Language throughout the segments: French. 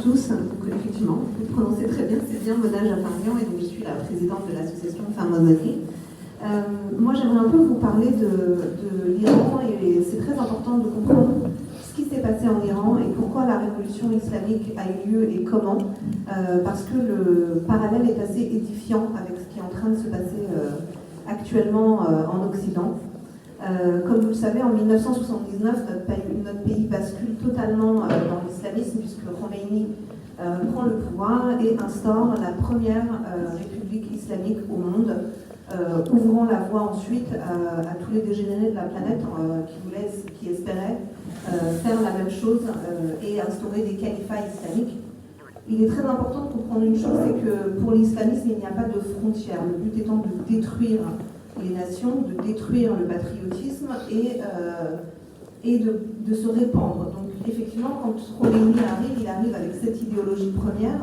Tous, donc effectivement, vous prononcez très bien, c'est bien Mona Jafardian, et donc je suis la présidente de l'association Femmes en Mosquée. Moi j'aimerais un peu vous parler de l'Iran, et c'est très important de comprendre ce qui s'est passé en Iran et pourquoi la révolution islamique a eu lieu et comment, parce que le parallèle est assez édifiant avec ce qui est en train de se passer actuellement en Occident. Comme vous le savez, en 1979, notre pays bascule totalement dans l'islamisme puisque Khomeini prend le pouvoir et instaure la première république islamique au monde, ouvrant la voie ensuite à tous les dégénérés de la planète qui espéraient faire la même chose et instaurer des califats islamiques. Il est très important de comprendre une chose, c'est que pour l'islamisme, il n'y a pas de frontières. Le but étant de détruire les nations, de détruire le patriotisme et de se répandre. Donc effectivement, quand Khomeini arrive, il arrive avec cette idéologie première,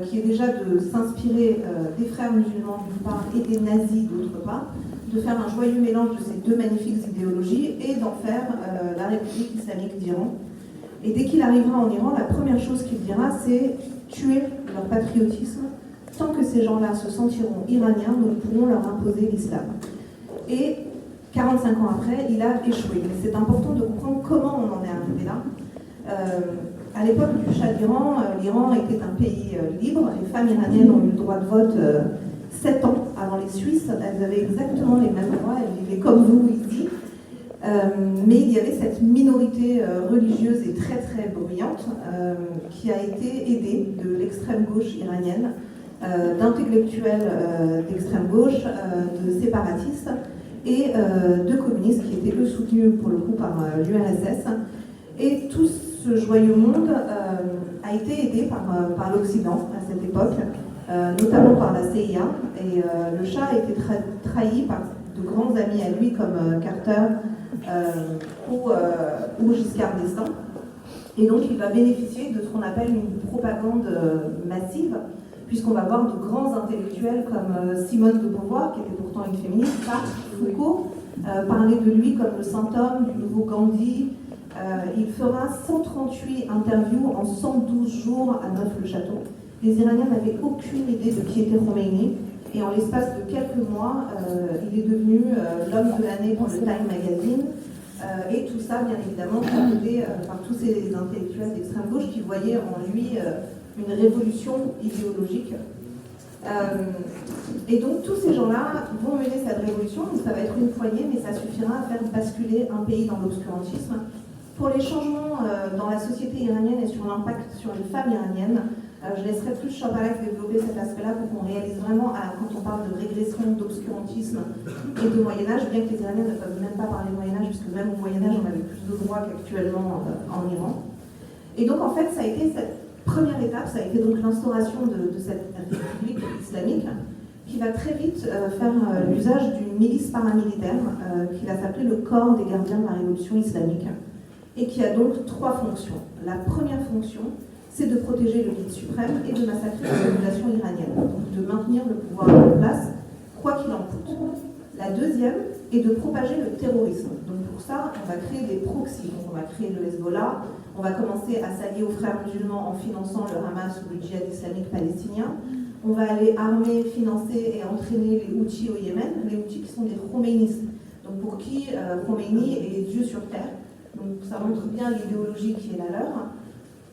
qui est déjà de s'inspirer des frères musulmans d'une part et des nazis d'autre part, de faire un joyeux mélange de ces deux magnifiques idéologies et d'en faire la République islamique d'Iran. Et dès qu'il arrivera en Iran, la première chose qu'il dira, c'est tuer leur patriotisme. Tant que ces gens-là se sentiront iraniens, nous pourrons leur imposer l'islam. Et 45 ans après, il a échoué. Mais c'est important de comprendre comment on en est arrivé là. À l'époque du Shah d'Iran, l'Iran était un pays libre. Les femmes iraniennes ont eu le droit de vote 7 ans avant les Suisses. Elles avaient exactement les mêmes droits, elles vivaient comme vous ici. Mais il y avait cette minorité religieuse et très très bruyante qui a été aidée de l'extrême gauche iranienne, d'intellectuels d'extrême gauche, de séparatistes et de communistes qui étaient eux soutenus pour le coup par l'URSS. Et tout ce joyeux monde a été aidé par l'Occident à cette époque, notamment par la CIA. Et le Shah a été trahi par de grands amis à lui comme Carter ou Giscard d'Estaing. Et donc il va bénéficier de ce qu'on appelle une propagande massive, puisqu'on va voir de grands intellectuels comme Simone de Beauvoir, qui était pourtant une féministe, Foucault, parler de lui comme le saint homme, du nouveau Gandhi. Il fera 138 interviews en 112 jours à Neuf-le-Château. Les Iraniens n'avaient aucune idée de qui était Khomeini, et en l'espace de quelques mois, il est devenu l'homme de l'année pour le Time Magazine. Et tout ça, bien évidemment, porté par tous ces intellectuels d'extrême gauche qui voyaient en lui une révolution idéologique. Et donc tous ces gens-là vont mener cette révolution, donc ça va être une poignée, mais ça suffira à faire basculer un pays dans l'obscurantisme. Pour les changements dans la société iranienne et sur l'impact sur les femmes iraniennes, je laisserai plus Chapalak développer cet aspect-là pour qu'on réalise vraiment, quand on parle de régression, d'obscurantisme et de Moyen-Âge, bien que les Iraniens ne peuvent même pas parler Moyen-Âge, puisque même au Moyen-Âge, on avait plus de droits qu'actuellement en Iran. Et donc, en fait, ça a été cette première étape, ça a été donc l'instauration de cette république islamique, qui va très vite faire l'usage d'une milice paramilitaire, qui va s'appeler le corps des gardiens de la révolution islamique, et qui a donc 3 fonctions. La première fonction, c'est de protéger le guide suprême et de massacrer la population iranienne, donc de maintenir le pouvoir en place, quoi qu'il en coûte. La deuxième est de propager le terrorisme. Donc pour ça, on va créer des proxys. Donc on va créer le Hezbollah, on va commencer à s'allier aux frères musulmans en finançant le Hamas ou le djihad islamique palestinien. On va aller armer, financer et entraîner les Houthis au Yémen, les Houthis qui sont des Khoméinistes, donc pour qui Khomeini est Dieu sur terre. Donc ça montre bien l'idéologie qui est la leur.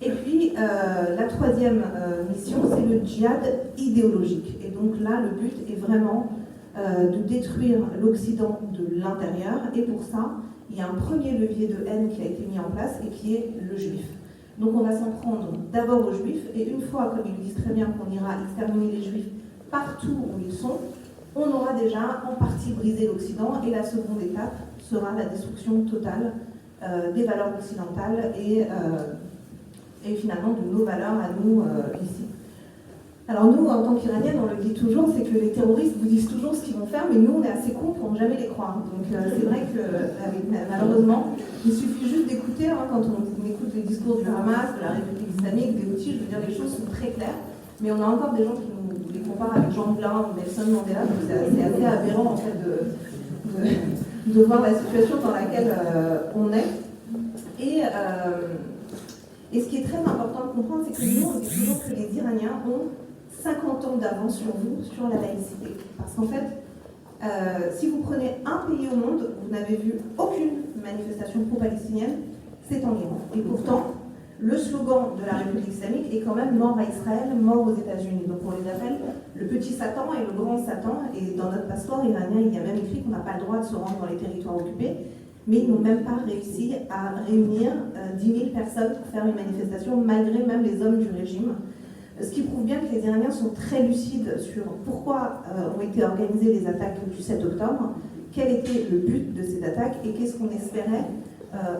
Et puis, la troisième mission, c'est le djihad idéologique. Et donc là, le but est vraiment de détruire l'Occident de l'intérieur. Et pour ça, il y a un premier levier de haine qui a été mis en place et qui est le juif. Donc on va s'en prendre d'abord aux juifs. Et une fois, comme ils le disent très bien, qu'on ira exterminer les juifs partout où ils sont, on aura déjà en partie brisé l'Occident. Et la seconde étape sera la destruction totale des valeurs occidentales et finalement de nos valeurs à nous ici. Alors nous, en tant qu'Iraniennes, on le dit toujours, c'est que les terroristes vous disent toujours ce qu'ils vont faire, mais nous, on est assez cons pour ne jamais les croire. Donc c'est vrai que malheureusement, il suffit juste d'écouter, quand on écoute les discours du Hamas, de la République islamique, des Houthis, je veux dire, les choses sont très claires, mais on a encore des gens qui nous les comparent avec Jean Moulin ou Nelson Mandela, donc c'est assez aberrant en fait de voir la situation dans laquelle on est. Et ce qui est très important de comprendre, c'est que nous, on dit toujours que les Iraniens ont 50 ans d'avance sur vous, sur la laïcité. Parce qu'en fait, si vous prenez un pays au monde, vous n'avez vu aucune manifestation pro-palestinienne, c'est en Iran. Et pourtant, le slogan de la République islamique est quand même « mort à Israël, mort aux États-Unis ». Donc on les appelle le petit Satan et le grand Satan. Et dans notre passeport iranien, il y a même écrit qu'on n'a pas le droit de se rendre dans les territoires occupés. Mais ils n'ont même pas réussi à réunir 10 000 personnes pour faire une manifestation, malgré même les hommes du régime. Ce qui prouve bien que les Iraniens sont très lucides sur pourquoi ont été organisées les attaques du 7 octobre, quel était le but de ces attaques et qu'est-ce qu'on espérait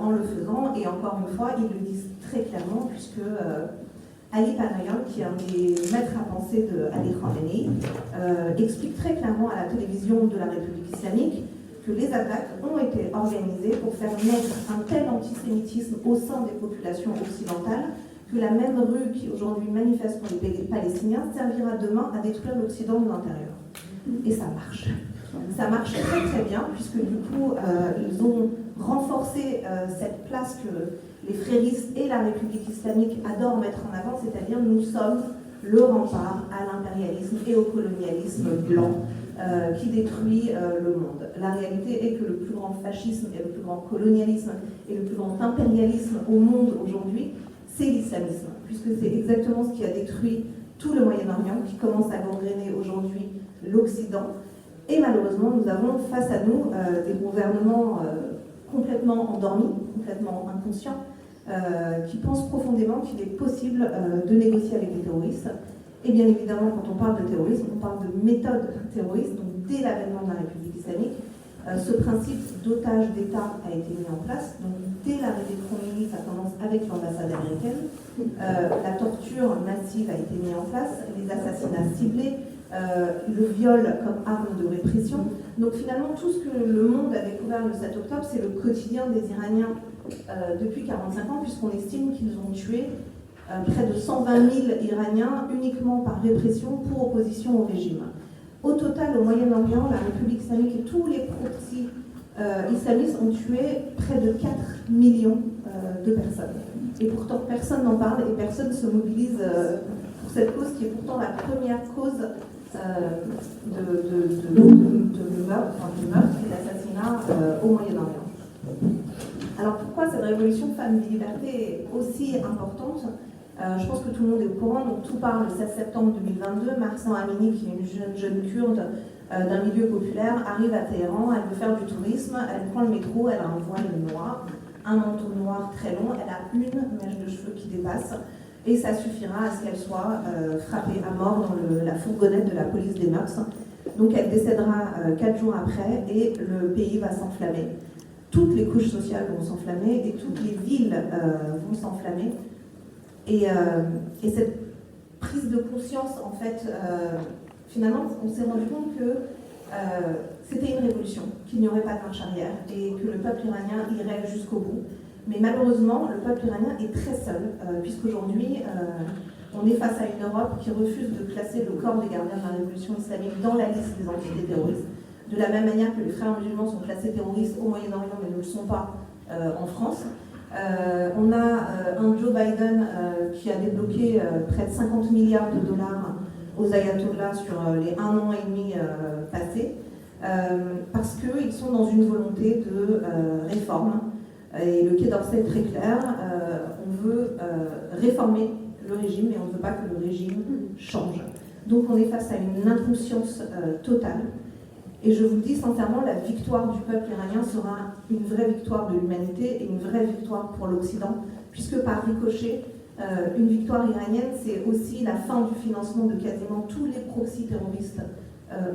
en le faisant. Et encore une fois, ils le disent très clairement, puisque Ali Panayan, qui est un des maîtres à penser de Ali Khamenei, explique très clairement à la télévision de la République islamique que les attaques ont été organisées pour faire naître un tel antisémitisme au sein des populations occidentales que la même rue qui aujourd'hui manifeste pour les Palestiniens servira demain à détruire l'Occident de l'intérieur. Et ça marche. Ça marche très très bien, puisque du coup, ils ont renforcé cette place que les fréristes et la République islamique adorent mettre en avant, c'est-à-dire nous sommes le rempart à l'impérialisme et au colonialisme blanc qui détruit le monde. La réalité est que le plus grand fascisme et le plus grand colonialisme et le plus grand impérialisme au monde aujourd'hui, c'est l'islamisme, puisque c'est exactement ce qui a détruit tout le Moyen-Orient, qui commence à gangréner aujourd'hui l'Occident. Et malheureusement, nous avons face à nous des gouvernements complètement endormis, complètement inconscients, qui pensent profondément qu'il est possible de négocier avec les terroristes. Et bien évidemment, quand on parle de terrorisme, on parle de méthode terroriste. Donc dès l'avènement de la République islamique, ce principe d'otage d'État a été mis en place. Donc dès l'arrivée de Khomeini, ça commence avec l'ambassade américaine. La torture massive a été mise en place, les assassinats ciblés, le viol comme arme de répression. Donc finalement, tout ce que le monde a découvert le 7 octobre, c'est le quotidien des Iraniens depuis 45 ans, puisqu'on estime qu'ils ont tué près de 120 000 Iraniens uniquement par répression pour opposition au régime. Au total, au Moyen-Orient, la République islamique et tous les proxys islamistes ont tué près de 4 millions de personnes. Et pourtant, personne n'en parle et personne ne se mobilise pour cette cause qui est pourtant la première cause de meurtre et d'assassinat au Moyen-Orient. Alors pourquoi cette révolution Femmes et Liberté est aussi importante? Je pense que tout le monde est au courant, donc tout part le 16 septembre 2022. Marsan Amini, qui est une jeune kurde d'un milieu populaire, arrive à Téhéran, elle veut faire du tourisme, elle prend le métro, elle a un voile noir, un manteau noir très long, elle a une mèche de cheveux qui dépasse, et ça suffira à ce qu'elle soit frappée à mort dans la fourgonnette de la police des mœurs. Donc elle décédera 4 jours après, et le pays va s'enflammer. Toutes les couches sociales vont s'enflammer, et toutes les villes vont s'enflammer. Et cette prise de conscience, en fait, finalement, on s'est rendu compte que c'était une révolution, qu'il n'y aurait pas de marche arrière et que le peuple iranien irait jusqu'au bout. Mais malheureusement, le peuple iranien est très seul, puisqu'aujourd'hui, on est face à une Europe qui refuse de classer le corps des gardiens de la révolution islamique dans la liste des entités terroristes, de la même manière que les frères musulmans sont classés terroristes au Moyen-Orient, mais ne le sont pas en France. On a un Joe Biden qui a débloqué près de 50 milliards de dollars aux ayatollahs sur les 1 an et demi passés, parce qu'ils sont dans une volonté de réforme. Et le Quai d'Orsay est très clair, on veut réformer le régime, mais on ne veut pas que le régime change. Donc on est face à une inconscience totale. Et je vous le dis sincèrement, la victoire du peuple iranien sera une vraie victoire de l'humanité et une vraie victoire pour l'Occident, puisque par ricochet, une victoire iranienne, c'est aussi la fin du financement de quasiment tous les proxys terroristes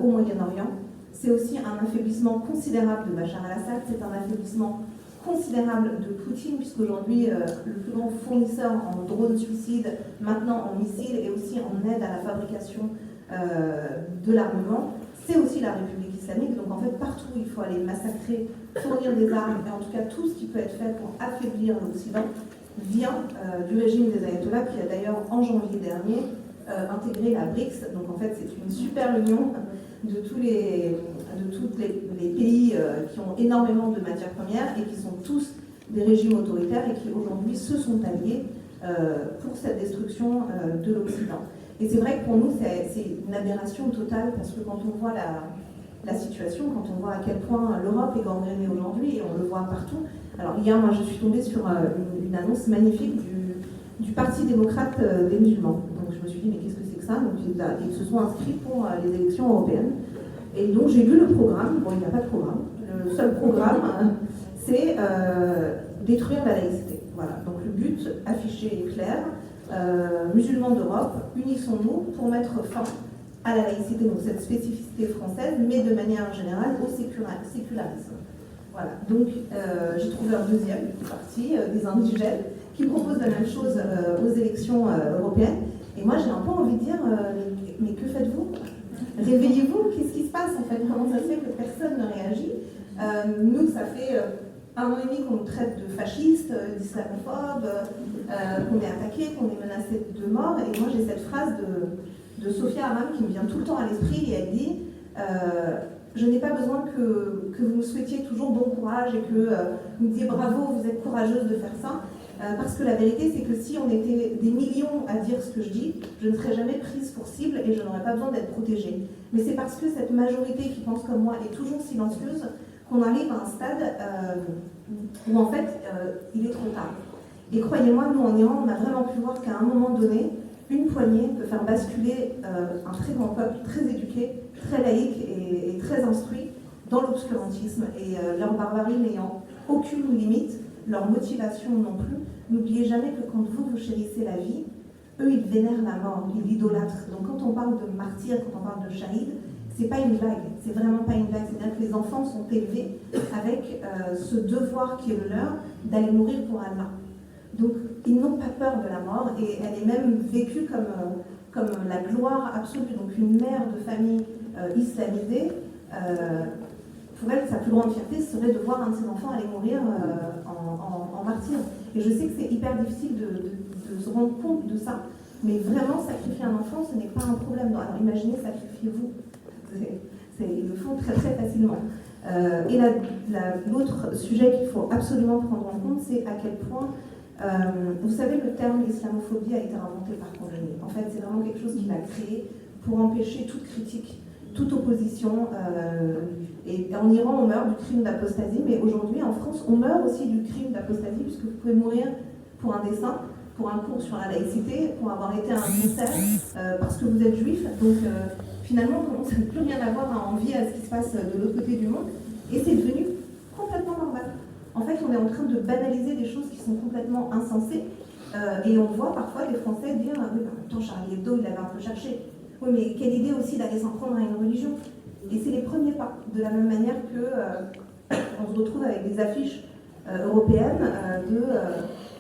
au Moyen-Orient. C'est aussi un affaiblissement considérable de Bachar al-Assad, c'est un affaiblissement considérable de Poutine, puisqu'aujourd'hui, le plus grand fournisseur en drones suicides, maintenant en missiles et aussi en aide à la fabrication de l'armement, c'est aussi la République islamique. Donc en fait, partout il faut aller massacrer, fournir des armes, et en tout cas tout ce qui peut être fait pour affaiblir l'Occident vient du régime des ayatollahs, qui a d'ailleurs en janvier dernier intégré la BRICS. Donc en fait, c'est une super union de tous les pays qui ont énormément de matières premières et qui sont tous des régimes autoritaires et qui aujourd'hui se sont alliés pour cette destruction de l'Occident. Et c'est vrai que pour nous, c'est une aberration totale, parce que quand on voit la situation, quand on voit à quel point l'Europe est gangrénée aujourd'hui, et on le voit partout. Alors hier, moi, je suis tombée sur une annonce magnifique du Parti démocrate des musulmans. Donc je me suis dit, mais qu'est-ce que c'est que ça? Donc ils se sont inscrits pour les élections européennes. Et donc j'ai vu le programme. Bon, il n'y a pas de programme. Le seul programme, c'est détruire la laïcité. Voilà. Donc le but affiché est clair. Musulmans d'Europe, unissons-nous pour mettre fin à la laïcité, donc cette spécificité française, mais de manière générale au sécularisme. Voilà. Donc j'ai trouvé un deuxième parti, des indigènes, qui propose la même chose aux élections européennes. Et moi j'ai un peu envie de dire, mais que faites-vous? Réveillez-vous, qu'est-ce qui se passe en fait? Comment ça se fait que personne ne réagit? Nous, ça fait 1 an et demi qu'on nous traite de fascistes, d'islamophobes, qu'on est attaqués, qu'on est menacés de mort. Et moi, j'ai cette phrase de Sophia Aram qui me vient tout le temps à l'esprit, et elle dit je n'ai pas besoin que vous me souhaitiez toujours bon courage et que vous me disiez bravo, vous êtes courageuse de faire ça. Parce que la vérité, c'est que si on était des millions à dire ce que je dis, je ne serais jamais prise pour cible et je n'aurais pas besoin d'être protégée. Mais c'est parce que cette majorité qui pense comme moi est toujours silencieuse qu'on arrive à un stade où en fait il est trop tard. Et croyez-moi, nous en Iran, on a vraiment pu voir qu'à un moment donné, une poignée peut faire basculer un très grand peuple, très éduqué, très laïque et très instruit dans l'obscurantisme. Et leur barbarie n'ayant aucune limite, leur motivation non plus. N'oubliez jamais que quand vous chérissez la vie, eux, ils vénèrent la mort, ils l'idolâtrent. Donc quand on parle de martyrs, quand on parle de shahid, c'est pas une blague, c'est vraiment pas une blague. C'est-à-dire que les enfants sont élevés avec ce devoir qui est le leur d'aller mourir pour Allah. Donc ils n'ont pas peur de la mort et elle est même vécue comme la gloire absolue. Donc une mère de famille islamisée, pour elle, sa plus grande fierté serait de voir un de ses enfants aller mourir en martyr. Et je sais que c'est hyper difficile de se rendre compte de ça, mais vraiment sacrifier un enfant, ce n'est pas un problème. Alors imaginez, sacrifiez-vous. Ils le font très très facilement. Et l'autre sujet qu'il faut absolument prendre en compte, c'est à quel point, vous savez, le terme islamophobie a été inventé par Khomeini. En fait, c'est vraiment quelque chose qu'il a créé pour empêcher toute critique, toute opposition. Et en Iran, on meurt du crime d'apostasie, mais aujourd'hui, en France, on meurt aussi du crime d'apostasie, puisque vous pouvez mourir pour un dessin, pour un cours sur la laïcité, pour avoir été à un concert, parce que vous êtes juif. Donc, finalement, on commence à ne plus rien avoir à envier à ce qui se passe de l'autre côté du monde, et c'est devenu complètement normal. En fait, on est en train de banaliser des choses qui sont complètement insensées, et on voit parfois des Français dire « Oui, mais en même temps, Charlie Hebdo, il avait un peu cherché. Oui, mais quelle idée aussi d'aller s'en prendre à une religion ?» Et c'est les premiers pas, de la même manière que on se retrouve avec des affiches européennes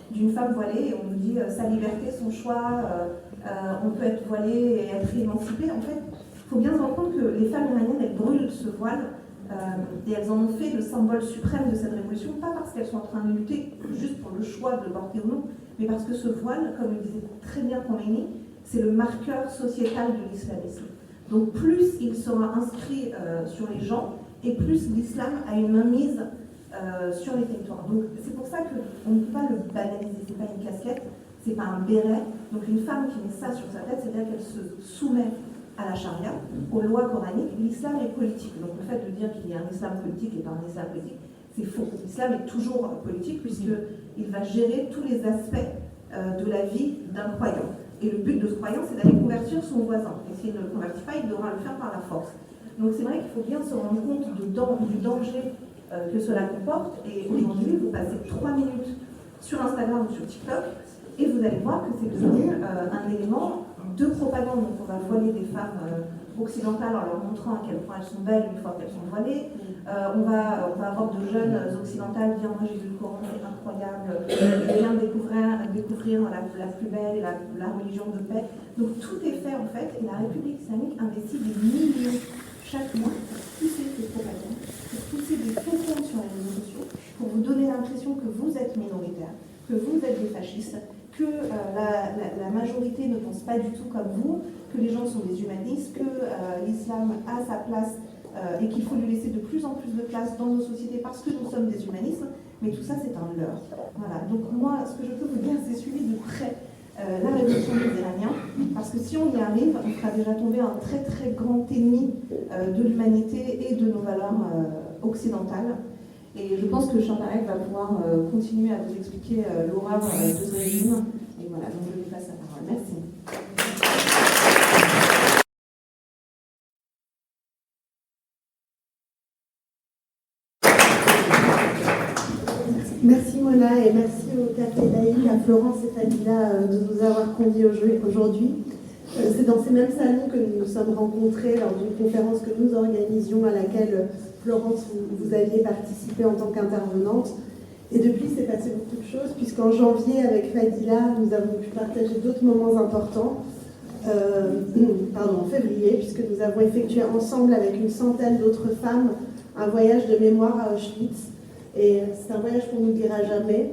d'une femme voilée, et on nous dit sa liberté, son choix, on peut être voilée et être émancipée. En fait, il faut bien se rendre compte que les femmes iraniennes, elles brûlent ce voile, et elles en ont fait le symbole suprême de cette révolution, pas parce qu'elles sont en train de lutter juste pour le choix de le porter ou non, mais parce que ce voile, comme le disait très bien Khomeini, c'est le marqueur sociétal de l'islamisme. Donc plus il sera inscrit sur les gens, et plus l'islam a une mainmise sur les territoires. Donc c'est pour ça qu'on ne peut pas le banaliser, c'est pas une casquette, c'est pas un béret. Donc une femme qui met ça sur sa tête, c'est-à-dire qu'elle se soumet à la charia, aux lois coraniques. L'islam est politique. Donc le fait de dire qu'il y a un islam politique et pas un islam politique, c'est faux. L'islam est toujours politique puisqu'il va gérer tous les aspects de la vie d'un croyant. Et le but de ce croyant, c'est d'aller convertir son voisin. Et s'il ne le convertit pas, il devra le faire par la force. Donc c'est vrai qu'il faut bien se rendre compte du danger que cela comporte. Et aujourd'hui, vous passez 3 minutes sur Instagram ou sur TikTok, et vous allez voir que c'est devenu un élément de propagande. Donc on va voiler des femmes occidentales en leur montrant à quel point elles sont belles une fois qu'elles sont voilées. On va avoir de jeunes occidentales dire moi j'ai vu le Coran, c'est incroyable, je viens de découvrir la plus belle, la religion de paix. Donc tout est fait en fait, et la République islamique investit des millions chaque mois pour pousser ces propagandes, pour pousser des faux comptes sur les réseaux sociaux, pour vous donner l'impression que vous êtes minoritaire, que vous êtes des fascistes, que la majorité ne pense pas du tout comme vous, que les gens sont des humanistes, que l'islam a sa place et qu'il faut lui laisser de plus en plus de place dans nos sociétés parce que nous sommes des humanistes. mais tout ça c'est un leurre. Voilà. Donc moi, ce que je peux vous dire, c'est suivi de près la révolution des Iraniens, parce que si on y arrive, on fera déjà tomber un très très grand ennemi de l'humanité et de nos valeurs occidentales. Et je pense que Chantarek va pouvoir continuer à vous expliquer l'horreur de ce régime. Et voilà, donc je lui passe la parole. Merci. Merci Mona et merci au Café Laïque, à Florence et Fadila de nous avoir conviés aujourd'hui. C'est dans ces mêmes salons que nous nous sommes rencontrés lors d'une conférence que nous organisions à laquelle Florence, vous aviez participé en tant qu'intervenante. Et depuis, c'est passé beaucoup de choses, puisqu'en janvier, avec Fadila, nous avons pu partager d'autres moments importants. En février, puisque nous avons effectué ensemble avec une centaine d'autres femmes un voyage de mémoire à Auschwitz. Et c'est un voyage qu'on n'oubliera jamais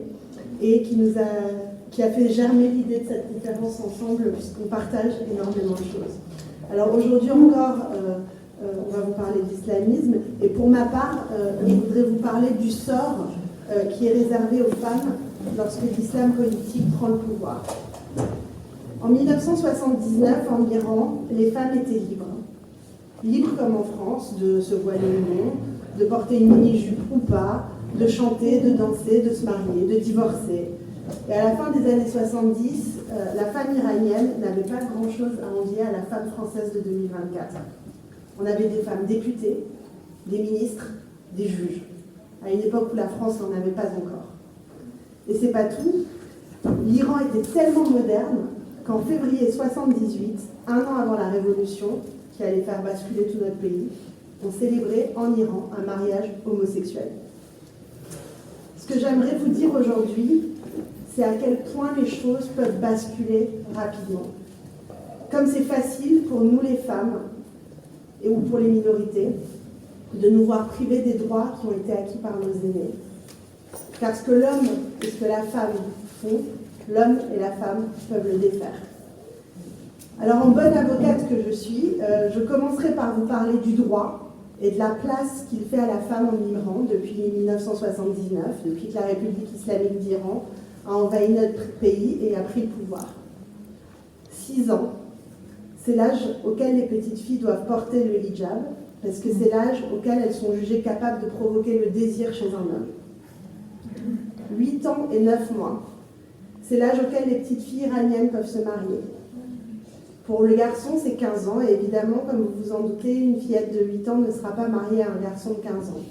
et qui a fait germer l'idée de cette conférence ensemble, puisqu'on partage énormément de choses. Alors aujourd'hui encore, on va vous parler de l'islamisme, et pour ma part, je voudrais vous parler du sort qui est réservé aux femmes lorsque l'islam politique prend le pouvoir. En 1979, en Iran, les femmes étaient libres. Libres comme en France, de se voiler ou non, de porter une mini-jupe ou pas, de chanter, de danser, de se marier, de divorcer. Et à la fin des années 70, la femme iranienne n'avait pas grand-chose à envier à la femme française de 2024. On avait des femmes députées, des ministres, des juges, à une époque où la France n'en avait pas encore. Et c'est pas tout, l'Iran était tellement moderne qu'en février 78, un an avant la révolution, qui allait faire basculer tout notre pays, on célébrait en Iran un mariage homosexuel. Ce que j'aimerais vous dire aujourd'hui, c'est à quel point les choses peuvent basculer rapidement. Comme c'est facile pour nous les femmes, ou pour les minorités, de nous voir privés des droits qui ont été acquis par nos aînés. Car ce que l'homme et ce que la femme font, l'homme et la femme peuvent le défaire. Alors, en bonne avocate que je suis, je commencerai par vous parler du droit et de la place qu'il fait à la femme en Iran depuis 1979, depuis que la République islamique d'Iran a envahi notre pays et a pris le pouvoir. 6 ans, c'est l'âge auquel les petites filles doivent porter le hijab, parce que c'est l'âge auquel elles sont jugées capables de provoquer le désir chez un homme. 8 ans et 9 mois, c'est l'âge auquel les petites filles iraniennes peuvent se marier. Pour le garçon, c'est 15 ans, et évidemment, comme vous vous en doutez, une fillette de 8 ans ne sera pas mariée à un garçon de 15 ans.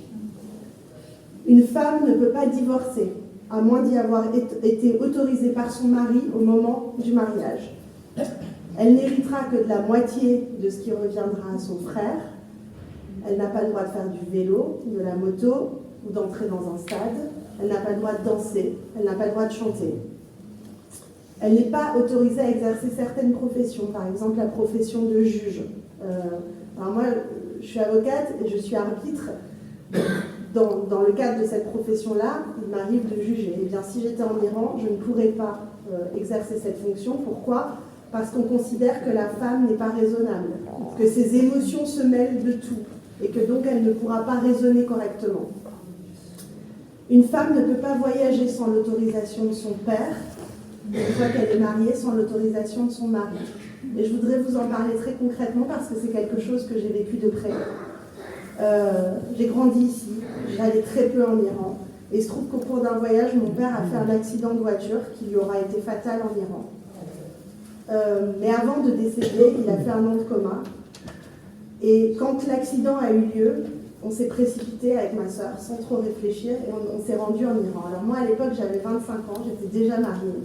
Une femme ne peut pas divorcer, à moins d'y avoir été autorisée par son mari au moment du mariage. Elle n'héritera que de la moitié de ce qui reviendra à son frère. Elle n'a pas le droit de faire du vélo, de la moto, ou d'entrer dans un stade. Elle n'a pas le droit de danser, elle n'a pas le droit de chanter. Elle n'est pas autorisée à exercer certaines professions, par exemple la profession de juge. Alors moi, je suis avocate et je suis arbitre. Dans le cadre de cette profession-là, il m'arrive de juger. Eh bien, si j'étais en Iran, je ne pourrais pas exercer cette fonction. Pourquoi ? Parce qu'on considère que la femme n'est pas raisonnable, que ses émotions se mêlent de tout, et que donc elle ne pourra pas raisonner correctement. Une femme ne peut pas voyager sans l'autorisation de son père, une fois qu'elle est mariée, sans l'autorisation de son mari. Et je voudrais vous en parler très concrètement parce que c'est quelque chose que j'ai vécu de près. J'ai grandi ici, j'allais très peu en Iran, et il se trouve qu'au cours d'un voyage, mon père a fait un accident de voiture qui lui aura été fatal en Iran. Mais avant de décéder, il a fait un an de coma. Et quand l'accident a eu lieu, on s'est précipité avec ma sœur sans trop réfléchir et on s'est rendu en Iran. Alors moi, à l'époque, j'avais 25 ans, j'étais déjà mariée.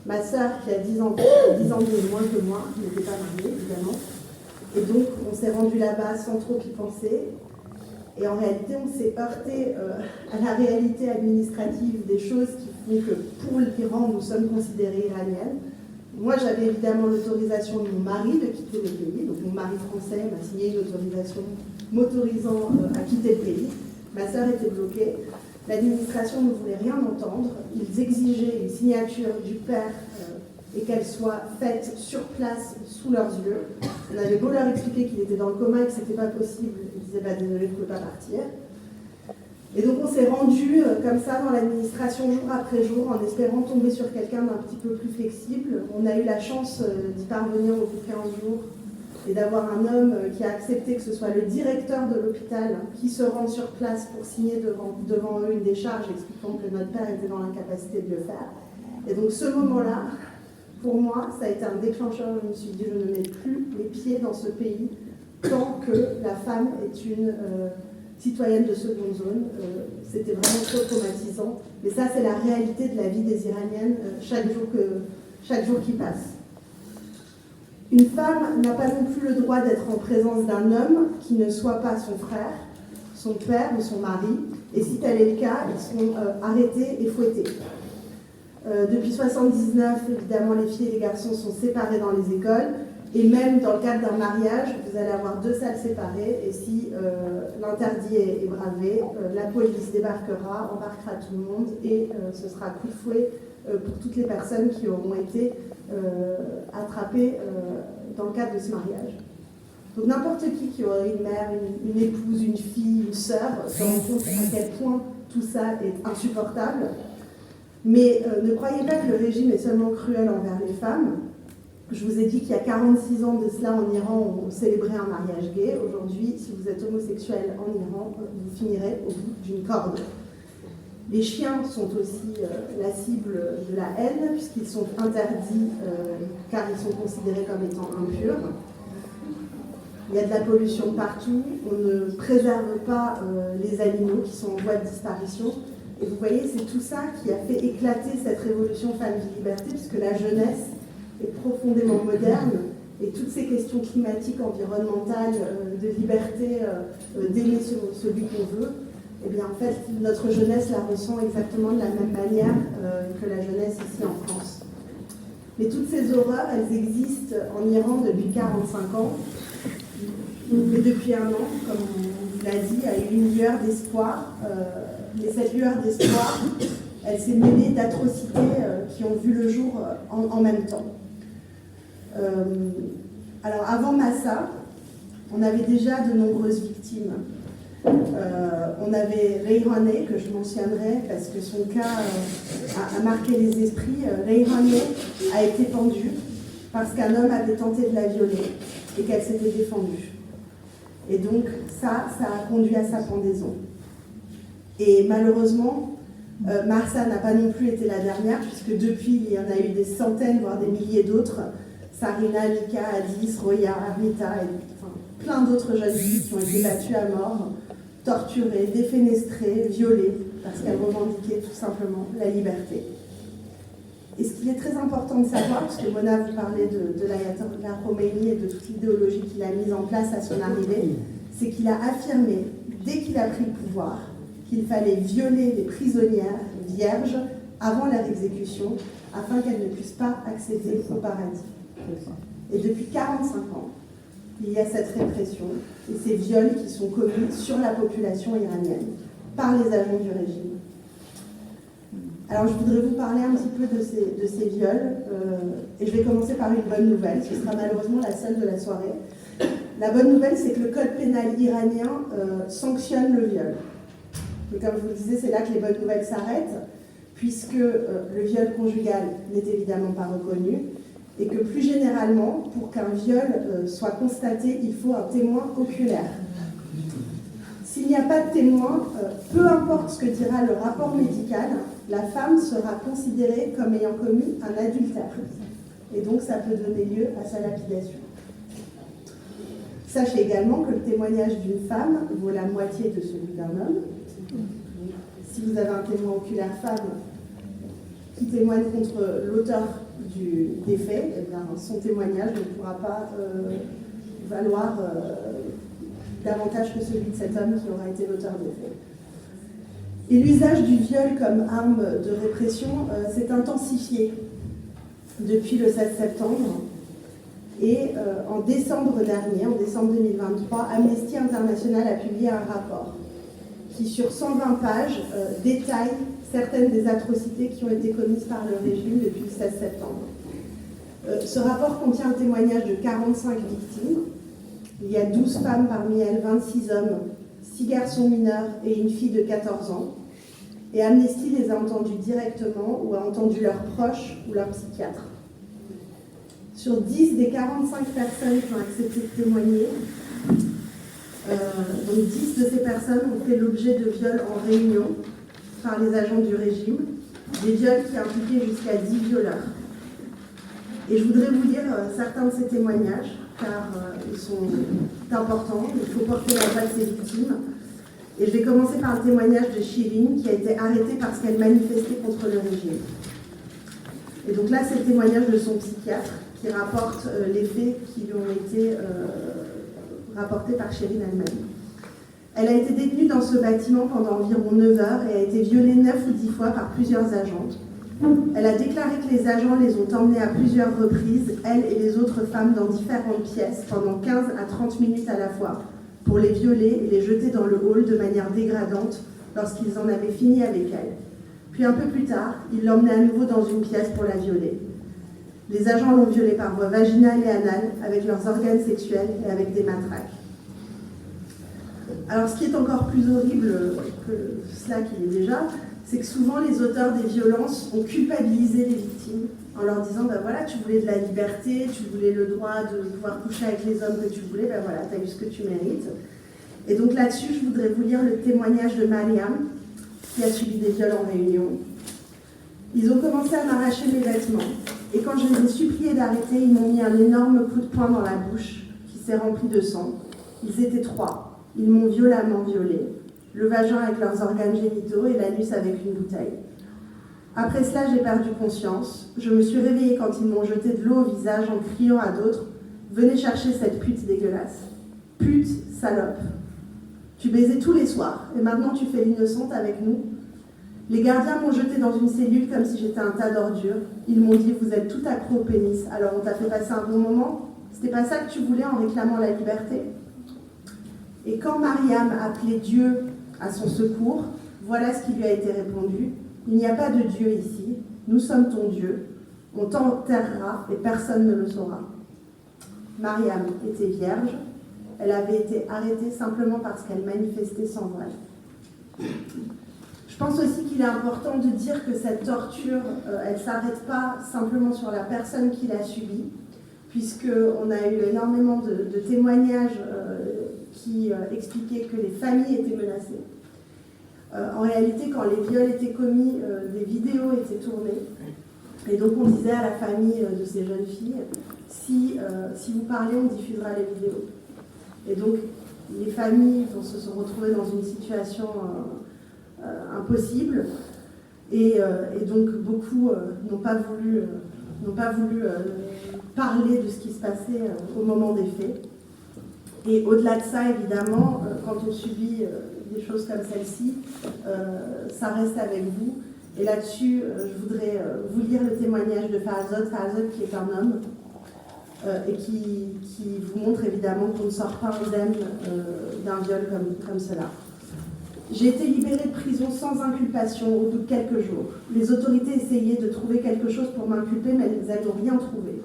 Ma sœur, qui a 10 ans de moins que moi, n'était pas mariée, évidemment. Et donc, on s'est rendu là-bas sans trop y penser. Et en réalité, on s'est heurté à la réalité administrative des choses qui font que pour l'Iran, nous sommes considérées iraniennes. Moi, j'avais évidemment l'autorisation de mon mari de quitter le pays. Donc, mon mari français m'a signé une autorisation m'autorisant à quitter le pays. Ma sœur était bloquée. L'administration ne voulait rien entendre. Ils exigeaient une signature du père et qu'elle soit faite sur place, sous leurs yeux. On avait beau leur expliquer qu'il était dans le coma et que ce n'était pas possible. Ils disaient « désolé, je ne peux pas partir ». Et donc on s'est rendu comme ça dans l'administration jour après jour en espérant tomber sur quelqu'un d'un petit peu plus flexible. On a eu la chance d'y parvenir au bout de 15 jours et d'avoir un homme qui a accepté que ce soit le directeur de l'hôpital qui se rende sur place pour signer devant eux une décharge expliquant que notre père était dans l'incapacité de le faire. Et donc ce moment-là, pour moi, ça a été un déclencheur. Je me suis dit, je ne mets plus les pieds dans ce pays tant que la femme est une citoyenne de seconde zone. C'était vraiment trop traumatisant. Mais ça, c'est la réalité de la vie des Iraniennes chaque jour qui passe. Une femme n'a pas non plus le droit d'être en présence d'un homme qui ne soit pas son frère, son père ou son mari. Et si tel est le cas, ils seront arrêtés et fouettés. Depuis 1979, évidemment, les filles et les garçons sont séparés dans les écoles. Et même dans le cadre d'un mariage, vous allez avoir 2 salles séparées. Et si l'interdit est bravé, la police débarquera, embarquera tout le monde. Et ce sera coup de fouet pour toutes les personnes qui auront été attrapées dans le cadre de ce mariage. Donc n'importe qui aurait une mère, une épouse, une fille, une sœur, se rend compte à quel point tout ça est insupportable. Mais ne croyez pas que le régime est seulement cruel envers les femmes. Je vous ai dit qu'il y a 46 ans de cela en Iran, on célébrait un mariage gay. Aujourd'hui, si vous êtes homosexuel en Iran, vous finirez au bout d'une corde. Les chiens sont aussi la cible de la haine, puisqu'ils sont interdits car ils sont considérés comme étant impurs. Il y a de la pollution partout, on ne préserve pas les animaux qui sont en voie de disparition. Et vous voyez, c'est tout ça qui a fait éclater cette révolution Femmes-Vie-Liberté, puisque la jeunesse est profondément moderne, et toutes ces questions climatiques, environnementales, de liberté, d'aimer celui qu'on veut, eh bien en fait, notre jeunesse la ressent exactement de la même manière que la jeunesse ici en France. Mais toutes ces horreurs, elles existent en Iran depuis 45 ans, et depuis un an, comme on vous l'a dit, il y a eu une lueur d'espoir. Mais cette lueur d'espoir, elle s'est mêlée d'atrocités qui ont vu le jour en même temps. Alors avant Mahsa, on avait déjà de nombreuses victimes. On avait Reyhaneh, que je mentionnerai parce que son cas a marqué les esprits. Reyhaneh a été pendue parce qu'un homme avait tenté de la violer et qu'elle s'était défendue. Et donc ça a conduit à sa pendaison. Et malheureusement, Mahsa n'a pas non plus été la dernière, puisque depuis, il y en a eu des centaines, voire des milliers d'autres. Sarina, Nika, Addis, Roya, Armita, plein d'autres jeunes filles qui ont été battues à mort, torturées, défenestrées, violées, parce qu'elles revendiquaient tout simplement la liberté. Et ce qu'il est très important de savoir, parce que Mona vous parlait de l'Ayatollah Khomeini et de toute l'idéologie qu'il a mise en place à son arrivée, c'est qu'il a affirmé, dès qu'il a pris le pouvoir, qu'il fallait violer les prisonnières vierges avant leur exécution, afin qu'elles ne puissent pas accéder au paradis. Et depuis 45 ans, il y a cette répression et ces viols qui sont commis sur la population iranienne par les agents du régime. Alors je voudrais vous parler un petit peu de ces viols, et je vais commencer par une bonne nouvelle, ce sera malheureusement la seule de la soirée. La bonne nouvelle, c'est que le code pénal iranien sanctionne le viol. Et comme je vous le disais, c'est là que les bonnes nouvelles s'arrêtent, puisque le viol conjugal n'est évidemment pas reconnu, et que plus généralement, pour qu'un viol soit constaté, il faut un témoin oculaire. S'il n'y a pas de témoin, peu importe ce que dira le rapport médical, la femme sera considérée comme ayant commis un adultère. Et donc ça peut donner lieu à sa lapidation. Sachez également que le témoignage d'une femme vaut la moitié de celui d'un homme. Si vous avez un témoin oculaire femme qui témoigne contre l'auteur des faits, eh bien, son témoignage ne pourra pas valoir davantage que celui de cet homme qui aura été l'auteur des faits. Et l'usage du viol comme arme de répression s'est intensifié depuis le 16 septembre. Et en décembre dernier, en décembre 2023, Amnesty International a publié un rapport qui, sur 120 pages, détaille certaines des atrocités qui ont été commises par le régime depuis le 16 septembre. Ce rapport contient un témoignage de 45 victimes. Il y a 12 femmes parmi elles, 26 hommes, 6 garçons mineurs et une fille de 14 ans. Et Amnesty les a entendus directement ou a entendu leurs proches ou leurs psychiatres. Sur 10 des 45 personnes qui ont accepté de témoigner, donc 10 de ces personnes ont fait l'objet de viols en réunion par les agents du régime, des viols qui impliquaient jusqu'à 10 violeurs. Et je voudrais vous lire certains de ces témoignages, car ils sont importants, il faut porter la voix de ces victimes. Et je vais commencer par le témoignage de Shirin, qui a été arrêtée parce qu'elle manifestait contre le régime. Et donc là, c'est le témoignage de son psychiatre, qui rapporte les faits qui lui ont été rapportés par Shirin elle-même. Elle a été détenue dans ce bâtiment pendant environ 9 heures et a été violée 9 ou 10 fois par plusieurs agentes. Elle a déclaré que les agents les ont emmenées à plusieurs reprises, elle et les autres femmes, dans différentes pièces pendant 15 à 30 minutes à la fois, pour les violer et les jeter dans le hall de manière dégradante lorsqu'ils en avaient fini avec elle. Puis un peu plus tard, ils l'emmenaient à nouveau dans une pièce pour la violer. Les agents l'ont violée par voie vaginale et anale, avec leurs organes sexuels et avec des matraques. Alors ce qui est encore plus horrible que cela qu'il est déjà, c'est que souvent les auteurs des violences ont culpabilisé les victimes en leur disant ben voilà, tu voulais de la liberté, tu voulais le droit de pouvoir coucher avec les hommes que tu voulais, ben voilà, tu as eu ce que tu mérites. Et donc là-dessus, je voudrais vous lire le témoignage de Mariam, qui a subi des viols en réunion. Ils ont commencé à m'arracher mes vêtements, et quand je les ai suppliés d'arrêter, ils m'ont mis un énorme coup de poing dans la bouche, qui s'est rempli de sang. Ils étaient 3. Ils m'ont violemment violée, le vagin avec leurs organes génitaux et l'anus avec une bouteille. Après cela, j'ai perdu conscience. Je me suis réveillée quand ils m'ont jeté de l'eau au visage en criant à d'autres « Venez chercher cette pute dégueulasse. Pute, salope. Tu baisais tous les soirs et maintenant tu fais l'innocente avec nous. Les gardiens m'ont jetée dans une cellule comme si j'étais un tas d'ordures. Ils m'ont dit « Vous êtes tout accro au pénis, alors on t'a fait passer un bon moment. C'était pas ça que tu voulais en réclamant la liberté ?» Et quand Mariam appelait Dieu à son secours, voilà ce qui lui a été répondu. Il n'y a pas de Dieu ici, nous sommes ton Dieu, on t'enterrera et personne ne le saura. Mariam était vierge, elle avait été arrêtée simplement parce qu'elle manifestait sans voile. Je pense aussi qu'il est important de dire que cette torture, elle ne s'arrête pas simplement sur la personne qui l'a subie, puisqu'on a eu énormément de témoignages qui expliquaient que les familles étaient menacées. En réalité, quand les viols étaient commis, des vidéos étaient tournées. Et donc on disait à la famille de ces jeunes filles, si vous parlez, on diffusera les vidéos. Et donc les familles se sont retrouvées dans une situation impossible. Et donc beaucoup n'ont pas voulu parler de ce qui se passait au moment des faits. Et au-delà de ça, évidemment, quand on subit des choses comme celle-ci, ça reste avec vous. Et là-dessus, je voudrais vous lire le témoignage de Fahazod, qui est un homme, et qui vous montre évidemment qu'on ne sort pas indemne d'un viol comme cela. J'ai été libérée de prison sans inculpation au bout de quelques jours. Les autorités essayaient de trouver quelque chose pour m'inculper, mais elles n'ont rien trouvé.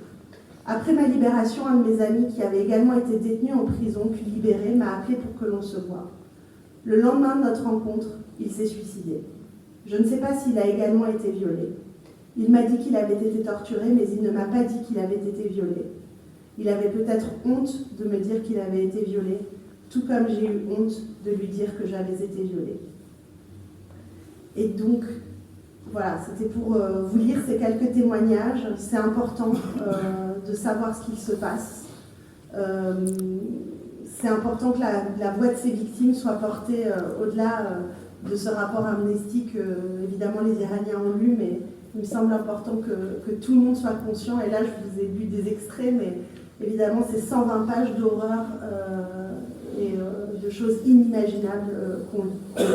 Après ma libération, un de mes amis qui avait également été détenu en prison, puis libéré, m'a appelé pour que l'on se voie. Le lendemain de notre rencontre, il s'est suicidé. Je ne sais pas s'il a également été violé. Il m'a dit qu'il avait été torturé, mais il ne m'a pas dit qu'il avait été violé. Il avait peut-être honte de me dire qu'il avait été violé, tout comme j'ai eu honte de lui dire que j'avais été violée. Et donc, voilà, c'était pour vous lire ces quelques témoignages. C'est important de savoir ce qu'il se passe. C'est important que la voix de ces victimes soit portée au-delà de ce rapport Amnesty que, évidemment, les Iraniens ont lu, mais il me semble important que tout le monde soit conscient. Et là, je vous ai lu des extraits, mais évidemment, c'est 120 pages d'horreur et de choses inimaginables qu'on lit.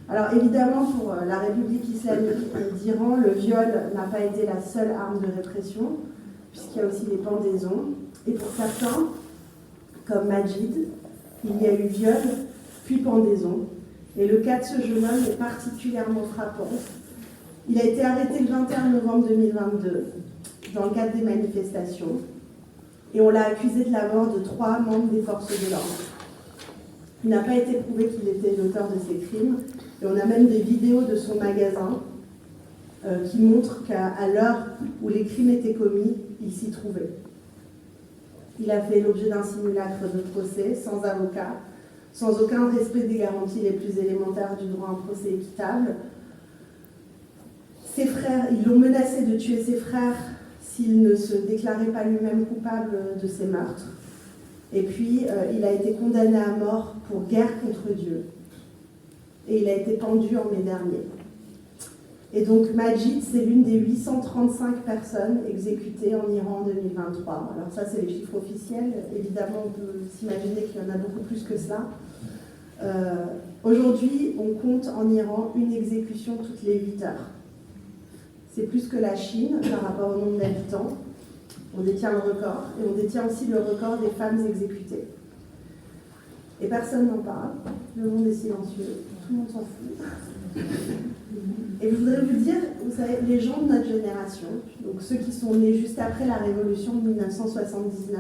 Alors évidemment, pour la République islamique d'Iran, le viol n'a pas été la seule arme de répression, puisqu'il y a aussi les pendaisons. Et pour certains, comme Majid, il y a eu viol, puis pendaison. Et le cas de ce jeune homme est particulièrement frappant. Il a été arrêté le 21 novembre 2022, dans le cadre des manifestations, et on l'a accusé de la mort de 3 membres des forces de l'ordre. Il n'a pas été prouvé qu'il était l'auteur de ces crimes. Et on a même des vidéos de son magasin qui montrent qu'à l'heure où les crimes étaient commis, il s'y trouvait. Il a fait l'objet d'un simulacre de procès, sans avocat, sans aucun respect des garanties les plus élémentaires du droit à un procès équitable. Ses frères, ils l'ont menacé de tuer ses frères s'il ne se déclarait pas lui-même coupable de ces meurtres. Et puis, il a été condamné à mort pour guerre contre Dieu. Et il a été pendu en mai dernier. Et donc, Majid, c'est l'une des 835 personnes exécutées en Iran en 2023. Alors ça, c'est les chiffres officiels. Évidemment, on peut s'imaginer qu'il y en a beaucoup plus que cela. Aujourd'hui, on compte en Iran une exécution toutes les 8 heures. C'est plus que la Chine par rapport au nombre d'habitants. On détient le record. Et on détient aussi le record des femmes exécutées. Et personne n'en parle. Le monde est silencieux. Tout le monde s'en fout. Et je voudrais vous dire, vous savez, les gens de notre génération, donc ceux qui sont nés juste après la Révolution de 1979,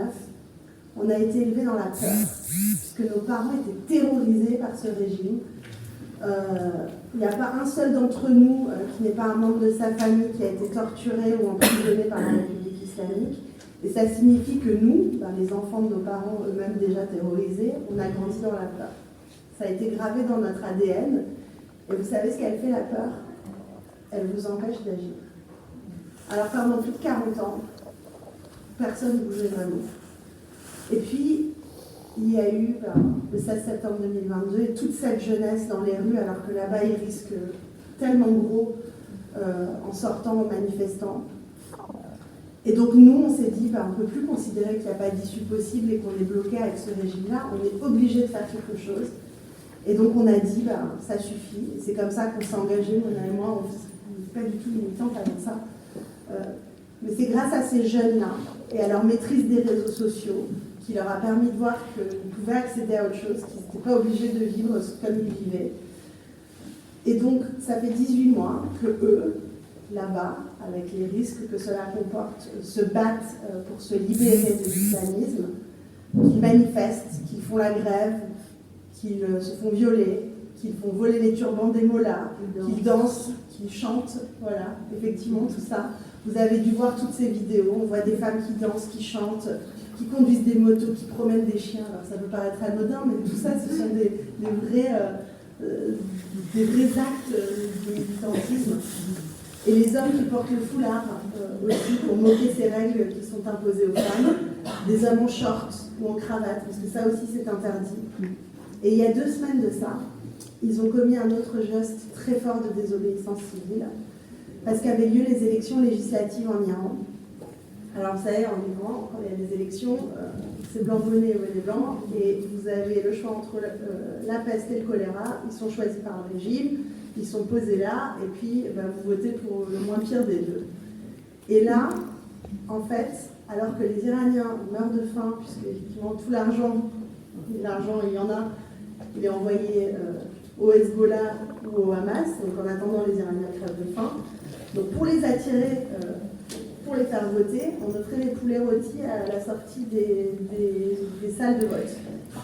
on a été élevés dans la peur, puisque nos parents étaient terrorisés par ce régime. Il n'y a pas un seul d'entre nous qui n'est pas un membre de sa famille qui a été torturé ou emprisonné par la République islamique. Et ça signifie que nous, les enfants de nos parents eux-mêmes déjà terrorisés, on a grandi dans la peur. Ça a été gravé dans notre ADN. Et vous savez ce qu'elle fait, la peur? Elle vous empêche d'agir. Alors pendant plus de 40 ans, personne ne bougeait vraiment. Et puis, il y a eu le 16 septembre 2022 et toute cette jeunesse dans les rues, alors que là-bas, ils risquent tellement gros en sortant, en manifestant. Et donc nous, on s'est dit, on ne peut plus considérer qu'il n'y a pas d'issue possible et qu'on est bloqué avec ce régime-là. On est obligé de faire quelque chose. Et donc on a dit, ça suffit. Et c'est comme ça qu'on s'est engagé, Mona et moi, on n'est pas du tout militante avant ça. Mais c'est grâce à ces jeunes-là et à leur maîtrise des réseaux sociaux qui leur a permis de voir qu'ils pouvaient accéder à autre chose, qu'ils n'étaient pas obligés de vivre comme ils vivaient. Et donc ça fait 18 mois que eux, là-bas, avec les risques que cela comporte, se battent pour se libérer de l'islamisme, qu'ils manifestent, qu'ils font la grève, qu'ils se font violer, qu'ils font voler les turbans des mollahs, qu'ils dansent, qu'ils chantent, voilà, effectivement, tout ça. Vous avez dû voir toutes ces vidéos, on voit des femmes qui dansent, qui chantent, qui conduisent des motos, qui promènent des chiens. Alors ça peut paraître anodin, mais tout ça, ce sont des vrais actes de militantisme. Et les hommes qui portent le foulard aussi pour moquer ces règles qui sont imposées aux femmes, des hommes en short ou en cravate, parce que ça aussi c'est interdit. Et il y a 2 semaines de ça, ils ont commis un autre geste très fort de désobéissance civile, parce qu'avaient lieu les élections législatives en Iran. Alors vous savez, en Iran, quand il y a des élections, c'est blanc bonnet ou bonnet blanc, et vous avez le choix entre la peste et le choléra. Ils sont choisis par le régime, ils sont posés là, et puis vous votez pour le moins pire des deux. Et là, en fait, alors que les Iraniens meurent de faim, puisque effectivement tout l'argent, il y en a, il est envoyé au Hezbollah ou au Hamas, donc en attendant les Iraniens crèvent de faim. Donc pour les attirer, pour les faire voter, on offrait les poulets rôtis à la sortie des salles de vote.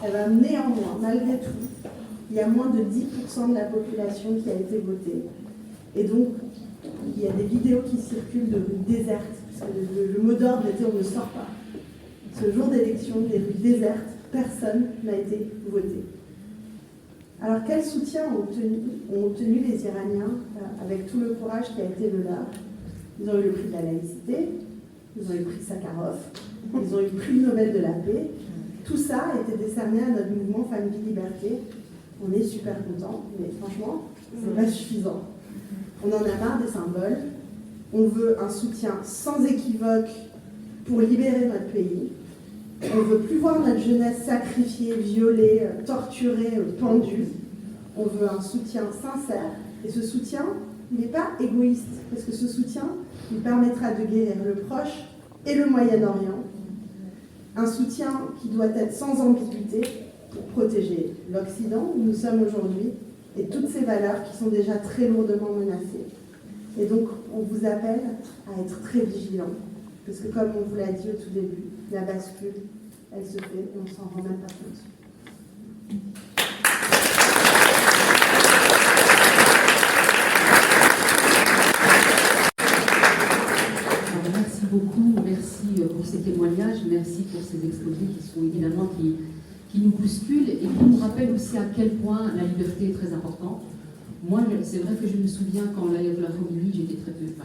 Eh bien, néanmoins, malgré tout, il y a moins de 10% de la population qui a été votée. Et donc, il y a des vidéos qui circulent de rues désertes, parce que le mot d'ordre était « on ne sort pas ». Ce jour d'élection, des rues désertes, personne n'a été voté. Alors, quel soutien ont obtenu les Iraniens avec tout le courage qui a été le leur? Ils ont eu le prix de la laïcité, ils ont eu le prix Sakharov, ils ont eu le prix Nobel de la paix. Tout ça a été décerné à notre mouvement Femmes, Vie, Liberté. On est super contents, mais franchement, c'est pas suffisant. On en a marre des symboles. On veut un soutien sans équivoque pour libérer notre pays. On ne veut plus voir notre jeunesse sacrifiée, violée, torturée, pendue. On veut un soutien sincère. Et ce soutien, il n'est pas égoïste, parce que ce soutien, il permettra de guérir le Proche et le Moyen-Orient. Un soutien qui doit être sans ambiguïté pour protéger l'Occident, où nous sommes aujourd'hui, et toutes ces valeurs qui sont déjà très lourdement menacées. Et donc, on vous appelle à être très vigilants, parce que comme on vous l'a dit au tout début, la bascule, elle se fait et on s'en rend même pas compte. ces témoignages, merci pour ces exposés qui sont évidemment qui nous bousculent et qui nous rappellent aussi à quel point la liberté est très importante. Moi, c'est vrai que je me souviens quand l'Ayatollah Khomeini, j'étais petite,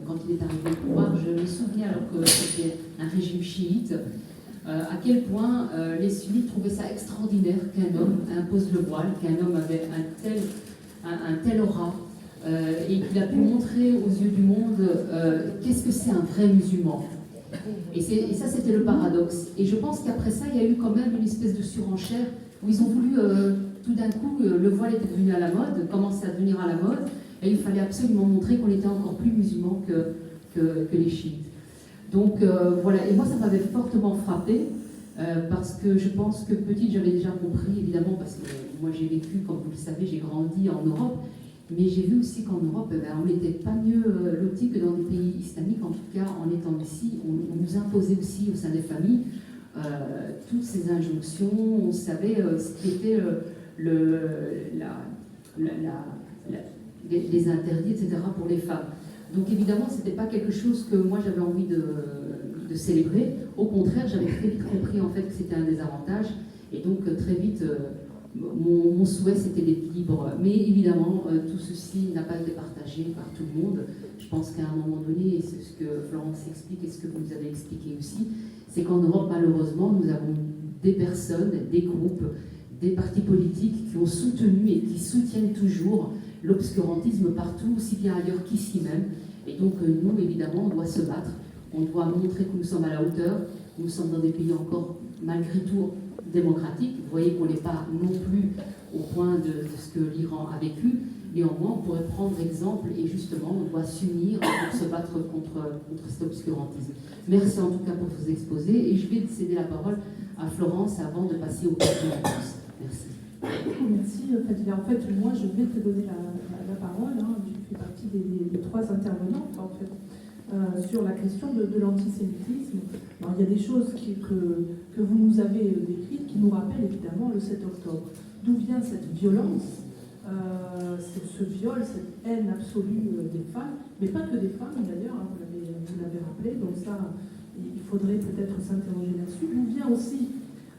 quand il est arrivé au pouvoir, je me souviens alors que c'était un régime chiite, à quel point les sunnites trouvaient ça extraordinaire qu'un homme impose le voile, qu'un homme avait un tel aura, et qu'il a pu montrer aux yeux du monde qu'est-ce que c'est un vrai musulman. Et ça, c'était le paradoxe. Et je pense qu'après ça, il y a eu quand même une espèce de surenchère où ils ont voulu, tout d'un coup, le voile était devenu à la mode, commençait à devenir à la mode, et il fallait absolument montrer qu'on était encore plus musulmans que les chiites. Donc voilà, et moi ça m'avait fortement frappée, parce que je pense que petite j'avais déjà compris, évidemment, parce que moi j'ai vécu, comme vous le savez, j'ai grandi en Europe, mais j'ai vu aussi qu'en Europe, on n'était pas mieux lotis que dans des pays islamiques, en tout cas en étant ici, on nous imposait aussi au sein des familles toutes ces injonctions, on savait ce qui était les interdits, etc. pour les femmes. Donc évidemment, ce n'était pas quelque chose que moi j'avais envie de célébrer. Au contraire, j'avais très vite compris en fait que c'était un désavantage. Et donc très vite, mon souhait c'était d'être libre. Mais évidemment, tout ceci n'a pas été partagé par tout le monde. Je pense qu'à un moment donné, et c'est ce que Florence explique et ce que vous nous avez expliqué aussi, c'est qu'en Europe, malheureusement, nous avons des personnes, des groupes, des partis politiques qui ont soutenu et qui soutiennent toujours l'obscurantisme partout, aussi bien ailleurs qu'ici même. Et donc nous, évidemment, on doit se battre, on doit montrer que nous sommes à la hauteur. Nous sommes dans des pays encore, malgré tout, démocratiques. Vous voyez qu'on n'est pas non plus au point de ce que l'Iran a vécu. Néanmoins, on pourrait prendre exemple et justement, on doit s'unir pour se battre contre cet obscurantisme. Merci en tout cas pour vos exposés et je vais céder la parole à Florence avant de passer aux questions-réponses. Merci. Merci Fadila. En fait, moi, je vais te donner la parole. Tu fais partie des trois intervenantes, en fait, sur la question de l'antisémitisme. Alors, il y a des choses que vous nous avez décrites qui nous rappellent évidemment le 7 octobre. D'où vient cette violence, ce viol, cette haine absolue des femmes, mais pas que des femmes d'ailleurs, vous l'avez rappelé, donc ça, il faudrait peut-être s'interroger là-dessus. D'où vient aussi,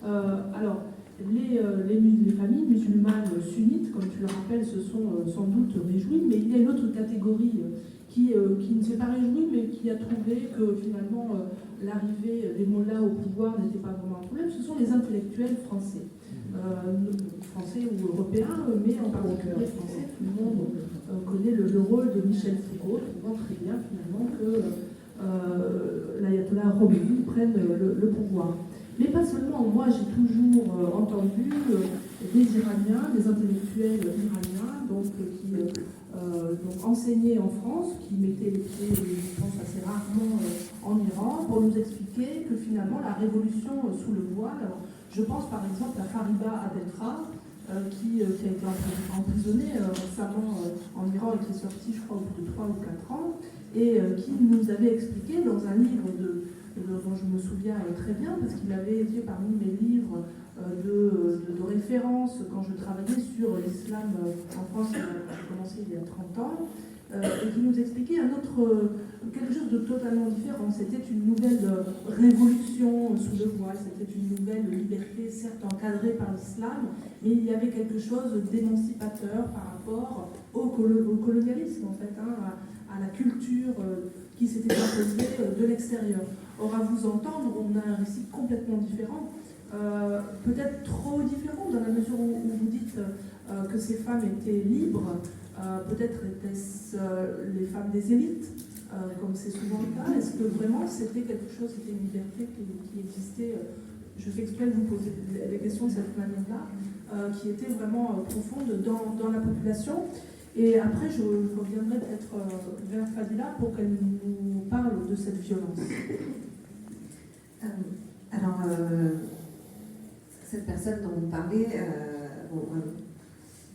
alors, les familles musulmanes sunnites, comme tu le rappelles, se sont sans doute réjouies, mais il y a une autre catégorie qui ne s'est pas réjouie, mais qui a trouvé que finalement l'arrivée des mollahs au pouvoir n'était pas vraiment un problème. Ce sont les intellectuels français. Français ou européens, mais en particulier français. Tout le monde connaît le rôle de Michel Foucault, trouvant très bien finalement que l'ayatollah Khomeini prenne le pouvoir. Mais pas seulement, moi j'ai toujours entendu des Iraniens, des intellectuels iraniens, qui enseignaient en France, qui mettaient les pieds, je pense, assez rarement en Iran, pour nous expliquer que finalement la révolution sous le voile, alors, je pense par exemple à Fariba Adelkha, qui a été emprisonnée récemment en Iran et qui est sortie, je crois, au bout de 3 ou 4 ans, et qui nous avait expliqué dans un livre dont je me souviens très bien, parce qu'il avait été parmi mes livres de référence quand je travaillais sur l'islam en France, j'ai commencé il y a 30 ans, et qui nous expliquait quelque chose de totalement différent. C'était une nouvelle révolution sous le voile, c'était une nouvelle liberté, certes encadrée par l'islam, mais il y avait quelque chose d'émancipateur par rapport au colonialisme, en fait, à la culture qui s'était imposée de l'extérieur. Or, à vous entendre, on a un récit complètement différent, peut-être trop différent, dans la mesure où vous dites que ces femmes étaient libres. Peut-être étaient-ce les femmes des élites, comme c'est souvent le cas. Est-ce que vraiment c'était quelque chose, c'était une liberté qui existait, je fais exprès de vous poser les questions de cette manière-là, qui était vraiment profonde dans la population. Et après, je reviendrai peut-être vers Fadila pour qu'elle nous parle de cette violence. Alors, cette personne dont vous parlez,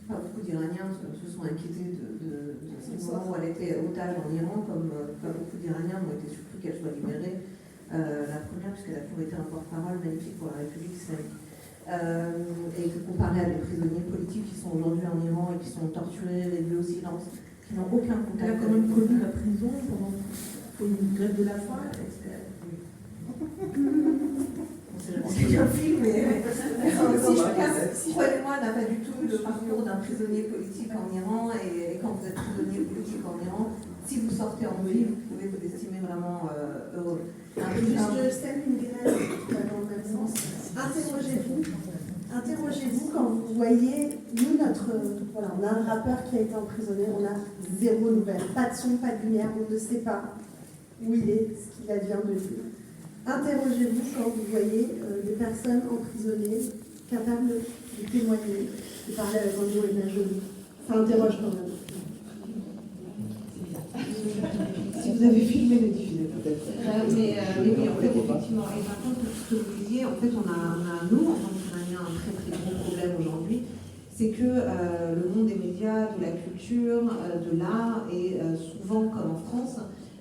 pas beaucoup d'Iraniens se sont inquiétés de ce moment où elle était otage en Iran, comme pas beaucoup d'Iraniens ont été surpris qu'elle soit libérée. La première, puisqu'elle a toujours été un porte-parole magnifique pour la République islamique. Et que comparé à des prisonniers politiques qui sont aujourd'hui en Iran et qui sont torturés, réduits au silence, qui n'ont aucun contact. Elle a quand même connu la prison pendant une grève de la faim. vu un film, mais si chacun, croyez-moi, n'a pas du tout le parcours d'un prisonnier politique en Iran, et quand vous êtes prisonnier politique en Iran, si vous sortez en vie, vous pouvez vous estimer vraiment heureux. Je sème une graine dans le même sens. Interrogez-vous quand vous voyez, nous, voilà, on a un rappeur qui a été emprisonné, on a zéro nouvelle, pas de son, pas de lumière, on ne sait pas où il est, ce qu'il advient de lui. Interrogez-vous quand vous voyez des personnes emprisonnées, capables de témoigner, de parler avec Angelina Jolie. Ça interroge quand même. Si vous avez filmé le diffusé, peut-être. Mais oui, en fait, effectivement. Et par contre, ce que vous disiez, en fait, on a nous, en tant qu'Iraniens, un très très gros problème aujourd'hui. C'est que le monde des médias, de la culture, de l'art est souvent, comme en France,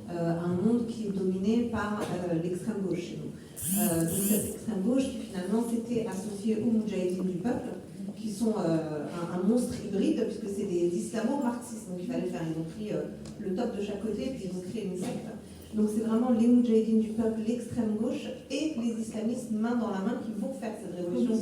un monde qui est dominé par l'extrême gauche chez nous. Donc cette extrême gauche qui finalement s'était associée aux Moudjahidines du peuple, qui sont un monstre hybride, puisque c'est des islamo-marxistes, donc il fallait faire, ils ont pris le top de chaque côté, puis ils ont créé une secte. Donc c'est vraiment les Moudjahidines du peuple, l'extrême gauche, et les islamistes main dans la main qui vont faire cette révolution.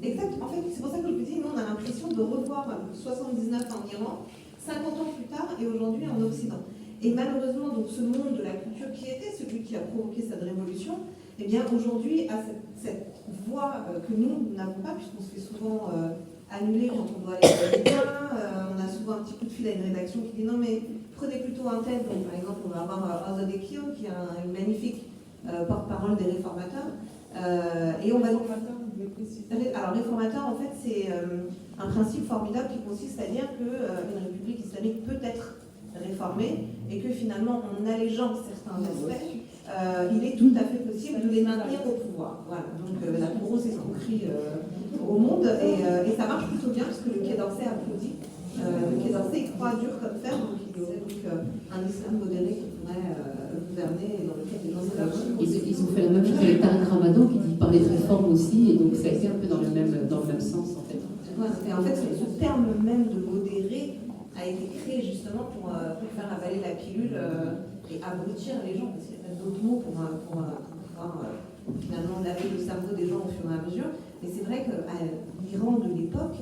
Exact, en fait, c'est pour ça que je vous dis, nous on a l'impression de revoir 79 en Iran, 50 ans plus tard, et aujourd'hui en Occident. Et malheureusement, donc, ce monde de la culture qui était celui qui a provoqué cette révolution, eh bien aujourd'hui a cette voix que nous n'avons pas, puisqu'on se fait souvent annuler quand on doit aller à la médias. On a souvent un petit coup de fil à une rédaction qui dit non mais prenez plutôt un tel. Donc par exemple on va avoir Azad Ekio qui est une magnifique porte-parole des réformateurs. Et on va donc... Alors réformateur en fait c'est un principe formidable qui consiste à dire qu'une république islamique peut être réformée et que finalement en allégeant certains aspects, il est tout à fait possible de les maintenir au pouvoir. Voilà. Donc la plus grosse escroquerie au monde et ça marche plutôt bien parce que le Quai d'Orsay applaudit. Le Quai d'Orsay il croit dur comme fer, donc il y aurait donc un islam modéré qui pourrait gouverner et dans lequel les gens ils ont fait la même chose avec Tariq Ramadan qui dit parler de réforme aussi et donc ça a été un peu dans le même sens en fait. Voilà, et en fait ce terme même de modéré a été créé justement pour faire avaler la pilule et abrutir les gens, parce qu'il n'y a pas d'autres mots pour pouvoir finalement laver le cerveau des gens au fur et à mesure. Mais c'est vrai qu'à l'Iran de l'époque,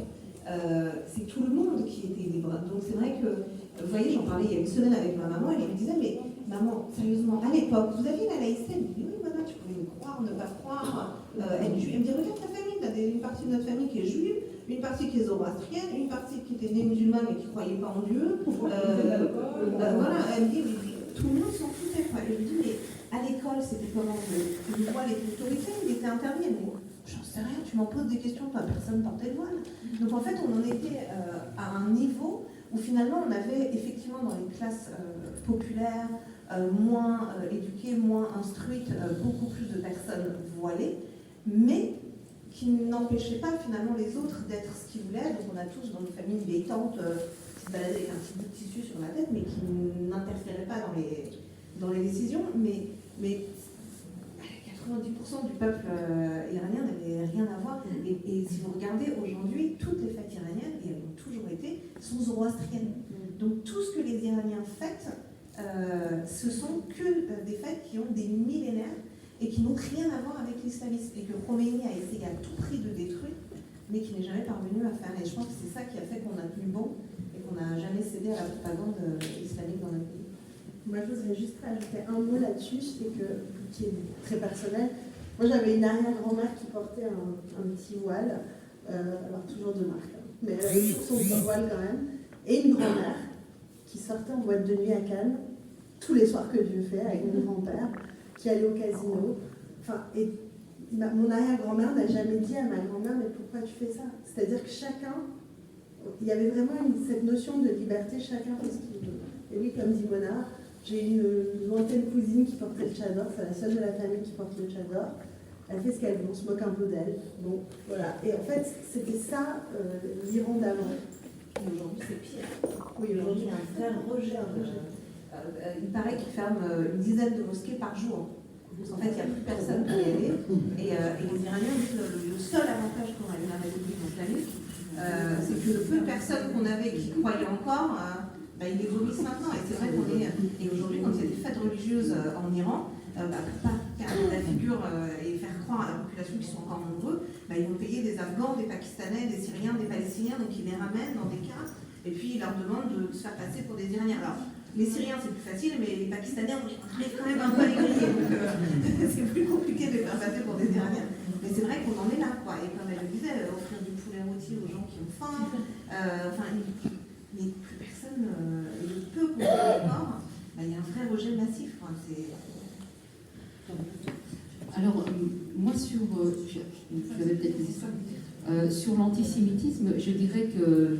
c'est tout le monde qui était libre. Donc c'est vrai que, vous voyez, j'en parlais il y a une semaine avec ma maman, et je lui disais, mais maman, sérieusement, à l'époque, vous aviez la laïcité? Elle me dit, oui maman, tu pouvais me croire, ne pas croire. Elle me dit, regarde ta famille, tu as une partie de notre famille qui est juive, une partie qui est zoroastrienne, une partie qui était née musulmane et qui ne croyait pas en Dieu. Voilà, elle me dit, tout le monde s'en foutait. Et je lui dis, mais à l'école, c'était comment? Le voile était autorisé, il était interdit. Mais j'en sais rien, tu m'en poses des questions, pas personne portait le voile. Donc en fait, on en était à un niveau où finalement on avait effectivement dans les classes populaires, moins éduquées, moins instruites, beaucoup plus de personnes voilées, mais qui n'empêchait pas finalement les autres d'être ce qu'ils voulaient. Donc on a tous dans nos familles des tantes qui se baladaient avec un petit bout de tissu sur la tête, mais qui n'interféraient pas dans les décisions. Mais 90% du peuple iranien n'avait rien à voir. Et si vous regardez aujourd'hui, toutes les fêtes iraniennes, et elles ont toujours été, sont zoroastriennes. Donc tout ce que les Iraniens fêtent, ce sont que des fêtes qui ont des millénaires et qui n'ont rien à voir avec l'islamisme, et que Khomeini a essayé à tout prix de détruire, mais qui n'est jamais parvenu à faire. Et je pense que c'est ça qui a fait qu'on a tenu bon et qu'on n'a jamais cédé à la propagande islamique dans notre pays. Moi, je voudrais juste rajouter un mot là-dessus, qui est très personnel. Moi, j'avais une arrière-grand-mère qui portait un petit voile, alors toujours de marque, mais son voile quand même, et une grand-mère qui sortait en boîte de nuit à Cannes, tous les soirs que Dieu fait, avec mon grand-père, qui allait au casino. Enfin, et mon arrière-grand-mère n'a jamais dit à ma grand-mère, mais pourquoi tu fais ça? C'est-à-dire que chacun, il y avait vraiment cette notion de liberté, chacun fait ce qu'il veut. Et oui, comme dit Mona, j'ai une lointaine cousine qui portait le tchador, c'est la seule de la famille qui porte le tchador. Elle fait ce qu'elle veut, on se moque un peu d'elle. Bon, voilà. Et en fait, c'était ça l'Iran d'avant. Aujourd'hui, c'est pire. Oui, aujourd'hui, il y a un vrai rejet. Il paraît qu'ils ferment une dizaine de mosquées par jour. En fait, il n'y a plus personne pour y aller. Et les Iraniens disent que le seul avantage qu'on a eu la République islamique, c'est que le peu de personnes qu'on avait qui croyaient encore, ils les vomissent maintenant. Et c'est vrai qu'on est. Et aujourd'hui, quand il y a des fêtes religieuses en Iran, pour pas faire la figure et faire croire à la population qu'ils des Afghans, des Pakistanais, des Syriens, des Palestiniens, donc ils les ramènent dans des camps, et puis ils leur demandent de se faire passer pour des Iraniens. Alors, les Syriens, c'est plus facile, mais les Pakistanais, on arrive quand même un peu à les griller, donc c'est plus compliqué de les faire passer pour des Iraniens. Mais c'est vrai qu'on en est là, quoi. Et comme elle le disait, offrir du poulet rôti aux gens qui ont faim, mais plus personne, le peu qu'on fait encore, il y a un vrai rejet massif, quoi. Alors, moi, j'avais peut-être dit ça, sur l'antisémitisme, je dirais que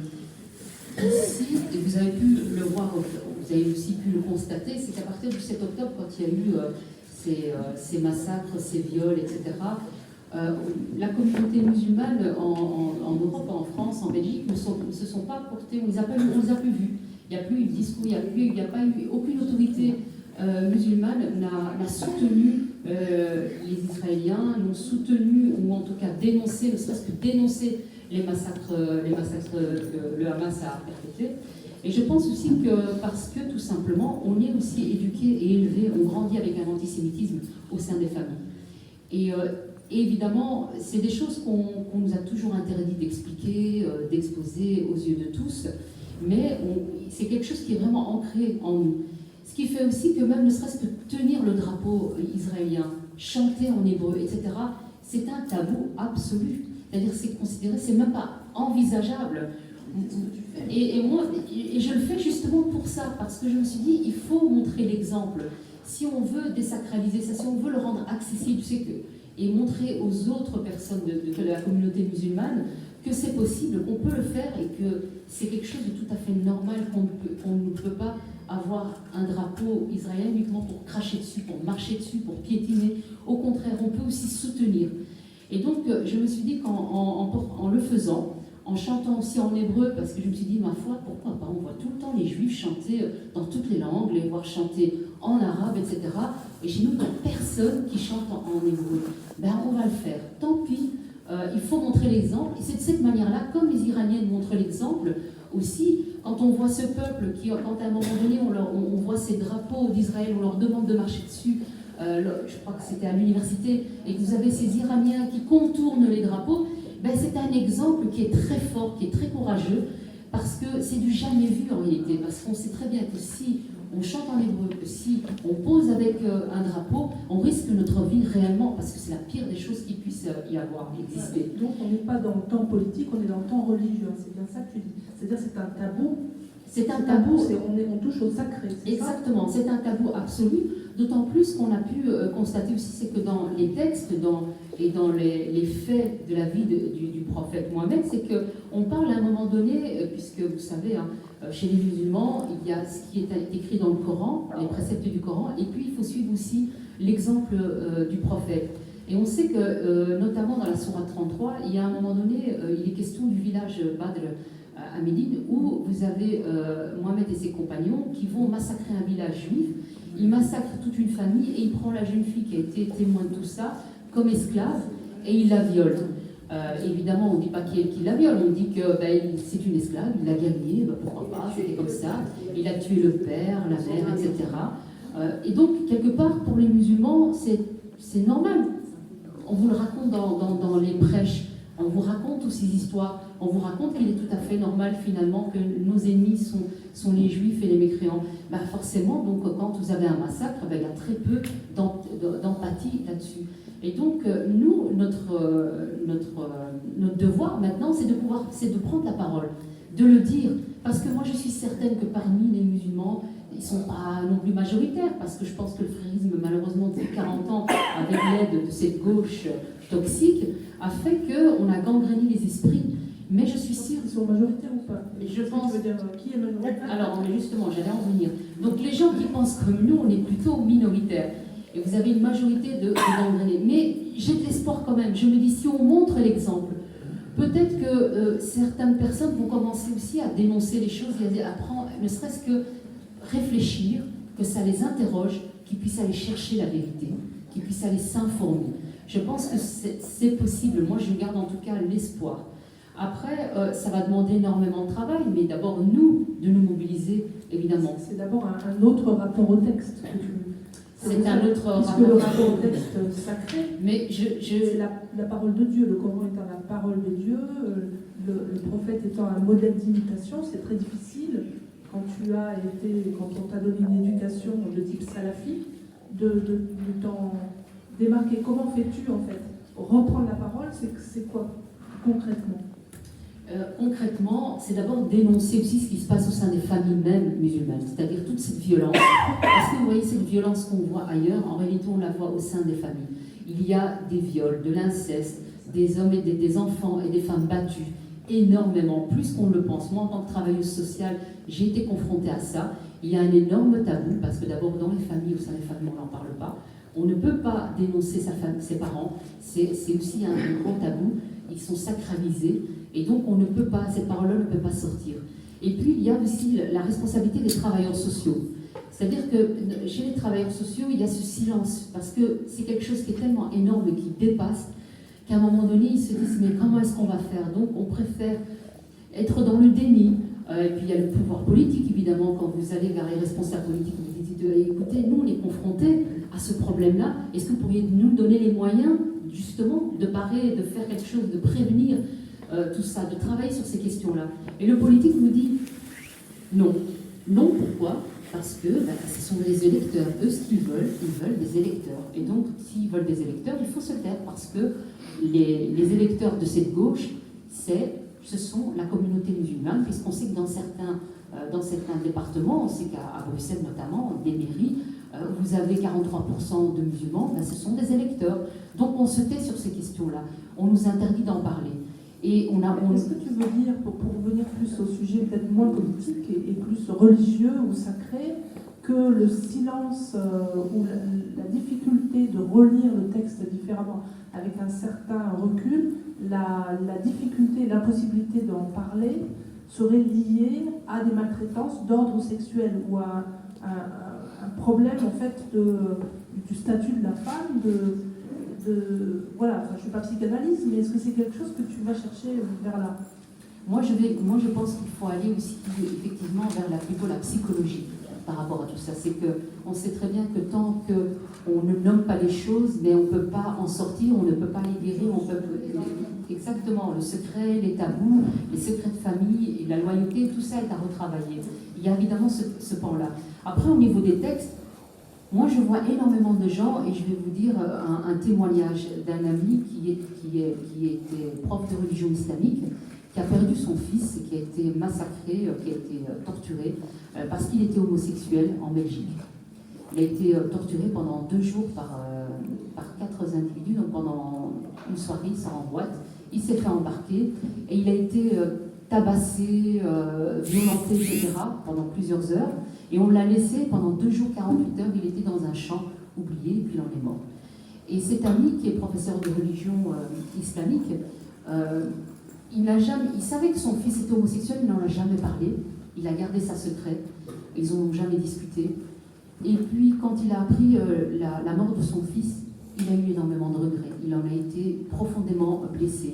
ici, et vous avez pu le voir, vous avez aussi pu le constater, c'est qu'à partir du 7 octobre, quand il y a eu ces massacres, ces viols, etc., la communauté musulmane en Europe, en France, en Belgique, ne se sont pas portés, on les a plus vus. Il n'y a plus eu de discours, il n'y a pas eu aucune autorité musulmane n'a soutenu les Israéliens, n'ont soutenu, ou en tout cas dénoncé, ne serait-ce que dénoncé les massacres que le Hamas a perpétrés. Et je pense aussi que parce que tout simplement, on est aussi éduqué et élevé, on grandit avec un antisémitisme au sein des familles. Et évidemment, c'est des choses qu'on nous a toujours interdit d'expliquer, d'exposer aux yeux de tous, mais c'est quelque chose qui est vraiment ancré en nous. Ce qui fait aussi que même ne serait-ce que tenir le drapeau israélien, chanter en hébreu, etc., c'est un tabou absolu. C'est-à-dire c'est considéré, c'est même pas envisageable. Et je le fais justement pour ça, parce que je me suis dit, il faut montrer l'exemple. Si on veut désacraliser ça, si on veut le rendre accessible, et montrer aux autres personnes de la communauté musulmane que c'est possible, qu'on peut le faire et que c'est quelque chose de tout à fait normal, qu'on ne peut pas avoir un drapeau israélien uniquement pour cracher dessus, pour marcher dessus, pour piétiner. Au contraire, on peut aussi soutenir. Et donc, je me suis dit qu'en le faisant, en chantant aussi en hébreu, parce que je me suis dit, ma foi, pourquoi pas, on voit tout le temps les juifs chanter dans toutes les langues, les voir chanter en arabe, etc. Et chez nous, il n'y a personne qui chante en hébreu. Ben, on va le faire. Tant pis, il faut montrer l'exemple. Et c'est de cette manière-là, comme les Iraniennes montrent l'exemple, aussi, quand on voit ce peuple qui, quand à un moment donné, on voit ces drapeaux d'Israël, on leur demande de marcher dessus, je crois que c'était à l'université, et que vous avez ces Iraniens qui contournent les drapeaux, ben c'est un exemple qui est très fort, qui est très courageux, parce que c'est du jamais vu en réalité, parce qu'on sait très bien que si on chante en hébreu, que si on pose avec un drapeau, on risque notre vie réellement, parce que c'est la pire des choses qui puisse y avoir, exister. Donc on n'est pas dans le temps politique, on est dans le temps religieux, c'est bien ça que tu dis. C'est-à-dire c'est un tabou. C'est un tabou. On touche au sacré. Exactement, c'est un tabou absolu. D'autant plus qu'on a pu constater aussi, c'est que dans les textes et dans les faits de la vie du prophète Mohammed, c'est qu'on parle à un moment donné, puisque vous savez, chez les musulmans, il y a ce qui est écrit dans le Coran, les préceptes du Coran, et puis il faut suivre aussi l'exemple du prophète. Et on sait que, notamment dans la sourate 33, il y a un moment donné, il est question du village Badr à Médine, où vous avez Mohammed et ses compagnons qui vont massacrer un village juif. Il massacre toute une famille et il prend la jeune fille qui a été témoin de tout ça comme esclave et il la viole. Évidemment, on ne dit pas qu'il la viole, on dit que c'est une esclave, il l'a gagnée, pourquoi pas, c'était comme ça. Il a tué le père, la mère, etc. Et donc, quelque part, pour les musulmans, c'est normal. On vous le raconte dans les prêches, on vous raconte toutes ces histoires, on vous raconte qu'il est tout à fait normal finalement que nos ennemis sont les juifs et les mécréants. Forcément, donc quand vous avez un massacre, il y a très peu d'empathie là-dessus. Et donc nous, notre devoir maintenant, c'est de prendre la parole, de le dire. Parce que moi je suis certaine que parmi les musulmans, ils ne sont pas non plus majoritaires, parce que je pense que le frérisme, malheureusement, depuis 40 ans, avec l'aide de cette gauche toxique, a fait qu'on a gangréné les esprits. Mais je suis sûre... Ils sont majoritaires ou pas? Je pense... Tu veux dire qui est majoritaire? Alors, justement, j'allais en venir. Donc, les gens qui pensent comme nous, on est plutôt minoritaires. Et vous avez une majorité de gangrénés. Mais j'ai de l'espoir quand même. Je me dis, si on montre l'exemple, peut-être que certaines personnes vont commencer aussi à dénoncer les choses et à apprendre, ne serait-ce que réfléchir, que ça les interroge, qu'ils puissent aller chercher la vérité, qu'ils puissent aller s'informer. Je pense que c'est possible. Moi, je garde en tout cas l'espoir. Après, ça va demander énormément de travail, mais d'abord, nous, de nous mobiliser, évidemment. C'est d'abord un autre rapport au texte. c'est un autre Parce que le rapport. rapport au texte sacré, Mais c'est la parole de Dieu, le Coran étant la parole de Dieu, le prophète étant un modèle d'imitation, c'est très difficile quand on t'a donné une éducation de type salafi, de t'en démarquer. Comment fais-tu en fait? Reprendre la parole, c'est quoi concrètement? Concrètement, c'est d'abord dénoncer aussi ce qui se passe au sein des familles même musulmanes, c'est-à-dire toute cette violence. Parce que vous voyez, cette violence qu'on voit ailleurs, en réalité, on la voit au sein des familles. Il y a des viols, de l'inceste, des hommes et des enfants et des femmes battus, énormément, plus qu'on le pense. Moi, en tant que travailleuse sociale, j'ai été confrontée à ça. Il y a un énorme tabou, parce que d'abord, dans les familles, au sein des familles, on n'en parle pas. On ne peut pas dénoncer ses parents, c'est aussi un gros tabou. Ils sont sacralisés, et donc on ne peut pas, cette parole-là ne peut pas sortir. Et puis, il y a aussi la responsabilité des travailleurs sociaux. C'est-à-dire que chez les travailleurs sociaux, il y a ce silence, parce que c'est quelque chose qui est tellement énorme et qui dépasse, qu'à un moment donné, ils se disent, mais comment est-ce qu'on va faire? Donc, on préfère être dans le déni. Et puis, il y a le pouvoir politique, évidemment, quand vous allez vers les responsables politiques, vous dites, écoutez, nous, on est confrontés à ce problème-là. Est-ce que vous pourriez nous donner les moyens, justement, de parer, de faire quelque chose, de prévenir tout ça, de travailler sur ces questions-là? Et le politique vous dit, non. Non, pourquoi? Parce que ce sont les électeurs. Eux, ce qu'ils veulent, ils veulent des électeurs. Et donc, s'ils veulent des électeurs, il faut se taire, parce que les électeurs de cette gauche, ce sont la communauté musulmane, puisqu'on sait que dans certains départements, on sait qu'à Bruxelles notamment, des mairies, vous avez 43% de musulmans, ce sont des électeurs. Donc on se tait sur ces questions-là. On nous interdit d'en parler. Et Est-ce que tu veux dire, pour revenir plus au sujet peut-être moins politique et plus religieux ou sacré, que le silence ou la difficulté de relire le texte différemment, avec un certain recul, la difficulté, l'impossibilité d'en parler serait liée à des maltraitances d'ordre sexuel ou à un problème en fait du statut de la femme, voilà, enfin, je ne suis pas psychanalyste, mais est-ce que c'est quelque chose que tu vas chercher vers là? Moi, je pense qu'il faut aller aussi effectivement vers plutôt la psychologie par rapport à tout ça. C'est qu'on sait très bien que tant qu'on ne nomme pas les choses, mais on ne peut pas en sortir, on ne peut pas les guérir, exactement, le secret, les tabous, les secrets de famille, et la loyauté, tout ça est à retravailler. Il y a évidemment ce pan-là. Après, au niveau des textes, moi, je vois énormément de gens, et je vais vous dire un témoignage d'un ami qui était prof de religion islamique, qui a perdu son fils, qui a été massacré, qui a été torturé, parce qu'il était homosexuel en Belgique. Il a été torturé pendant 2 jours par 4 individus, donc pendant une soirée, il sort en boîte, il s'est fait embarquer, et il a été tabassé, violenté, etc., pendant plusieurs heures. Et on l'a laissé pendant 2 jours, 48 heures, il était dans un champ oublié, et puis il en est mort. Et cet ami, qui est professeur de religion islamique, il savait que son fils était homosexuel, il n'en a jamais parlé, il a gardé ça secret, ils n'ont jamais discuté. Et puis, quand il a appris la mort de son fils, il a eu énormément de regrets, il en a été profondément blessé.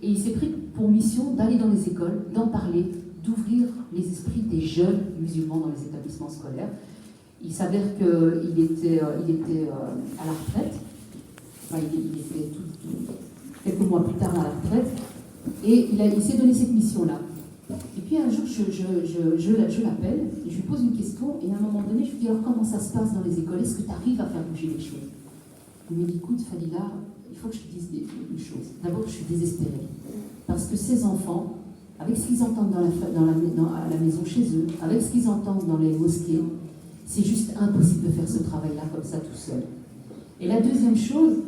Et il s'est pris pour mission d'aller dans les écoles, d'en parler, d'ouvrir les esprits des jeunes musulmans dans les établissements scolaires. Il s'avère qu'il était à la retraite, enfin, il était quelques mois plus tard à la retraite, et il s'est donné cette mission-là. Et puis un jour, je l'appelle, je lui pose une question, et à un moment donné, je lui dis, alors comment ça se passe dans les écoles? Est-ce que tu arrives à faire bouger les choses? Il me dit, écoute Falila, il faut que je te dise une chose. D'abord, je suis désespérée, parce que ces enfants, avec ce qu'ils entendent à la maison chez eux, avec ce qu'ils entendent dans les mosquées, c'est juste impossible de faire ce travail-là comme ça tout seul. Et la deuxième chose,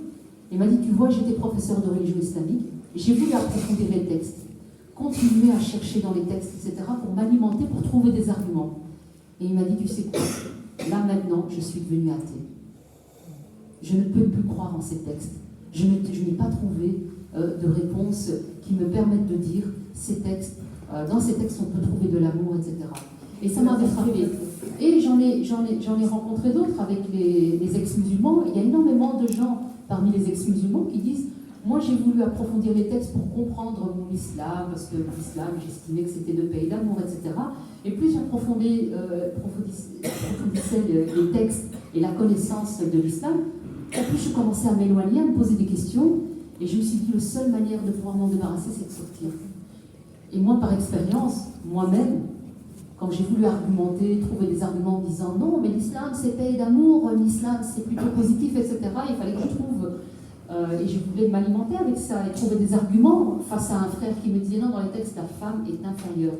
il m'a dit, tu vois, j'étais professeur de religion islamique, j'ai voulu approfondir les textes, continuer à chercher dans les textes, etc., pour m'alimenter, pour trouver des arguments. Et il m'a dit, tu sais quoi, là maintenant, je suis devenue athée. Je ne peux plus croire en ces textes. Je n'ai pas trouvé de réponse qui me permettent de dire ces textes, dans ces textes on peut trouver de l'amour, etc. Et ça m'avait frappé. Et j'en ai rencontré d'autres avec les ex-musulmans. Il y a énormément de gens parmi les ex-musulmans qui disent, moi j'ai voulu approfondir les textes pour comprendre mon islam, parce que l'islam, j'estimais que c'était le pays d'amour, etc. Et plus j'approfondissais les textes et la connaissance de l'islam, en plus je commençais à m'éloigner, à me poser des questions, et je me suis dit, la seule manière de pouvoir m'en débarrasser, c'est de sortir. Et moi, par expérience, moi-même, quand j'ai voulu argumenter, trouver des arguments en disant non, mais l'islam c'est paix et d'amour, l'islam c'est plutôt positif, etc., il fallait que je trouve, et je voulais m'alimenter avec ça, et trouver des arguments face à un frère qui me disait non, dans les textes, la femme est inférieure.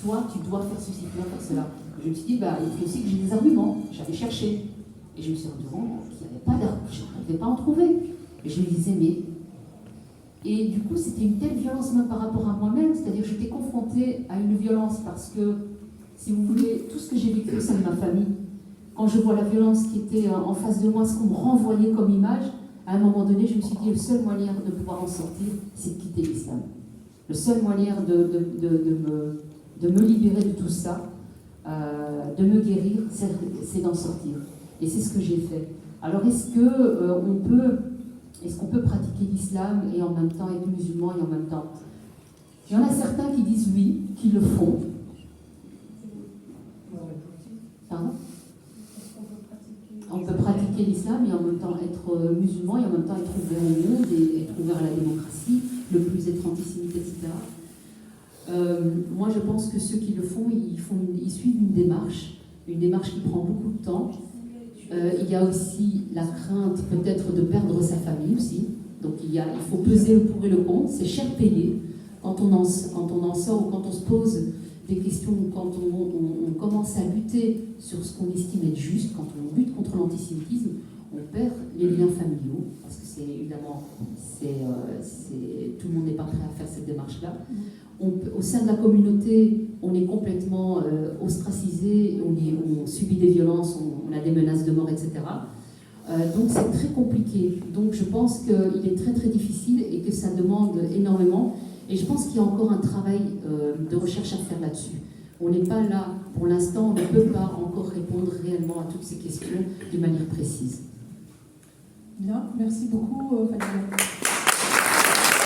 Toi, tu dois faire ceci, tu dois faire cela. Je me suis dit, il faut aussi que j'ai des arguments. J'avais cherché. Et je me suis rendu compte qu'il n'y avait pas d'arguments, je n'arrivais pas à en trouver. Et je me disais, mais... Et du coup, c'était une telle violence même par rapport à moi-même, c'est-à-dire que j'étais confrontée à une violence parce que, si vous voulez, tout ce que j'ai vécu au sein de ma famille, quand je vois la violence qui était en face de moi, ce qu'on me renvoyait comme image, à un moment donné, je me suis dit, le seul moyen de pouvoir en sortir, c'est de quitter l'islam. Le seul moyen de me libérer de tout ça, de me guérir, c'est d'en sortir. Et c'est ce que j'ai fait. Alors, est-ce qu'on peut pratiquer l'islam et en même temps être musulman et en même temps... Il y en a certains qui disent oui, qui le font. Pardon ? On peut pratiquer l'islam et en même temps être musulman et en même temps être ouvert au monde et être ouvert à la démocratie, ne plus être antisémite, etc. Moi, je pense que ceux qui le font, ils suivent une démarche qui prend beaucoup de temps. Il y a aussi la crainte peut-être de perdre sa famille aussi. Donc il faut peser le pour et le contre. C'est cher payé quand on en sort ou quand on se pose des questions, quand on commence à lutter sur ce qu'on estime être juste, quand on lutte contre l'antisémitisme, on perd les liens familiaux, parce que c'est évidemment, tout le monde n'est pas prêt à faire cette démarche-là. Au sein de la communauté, on est complètement ostracisé, on subit des violences, on a des menaces de mort, etc. Donc c'est très compliqué. Donc je pense qu'il est très très difficile et que ça demande énormément. Et je pense qu'il y a encore un travail de recherche à faire là-dessus. On n'est pas là, pour l'instant, on ne peut pas encore répondre réellement à toutes ces questions d'une manière précise. Bien, merci beaucoup Fadila.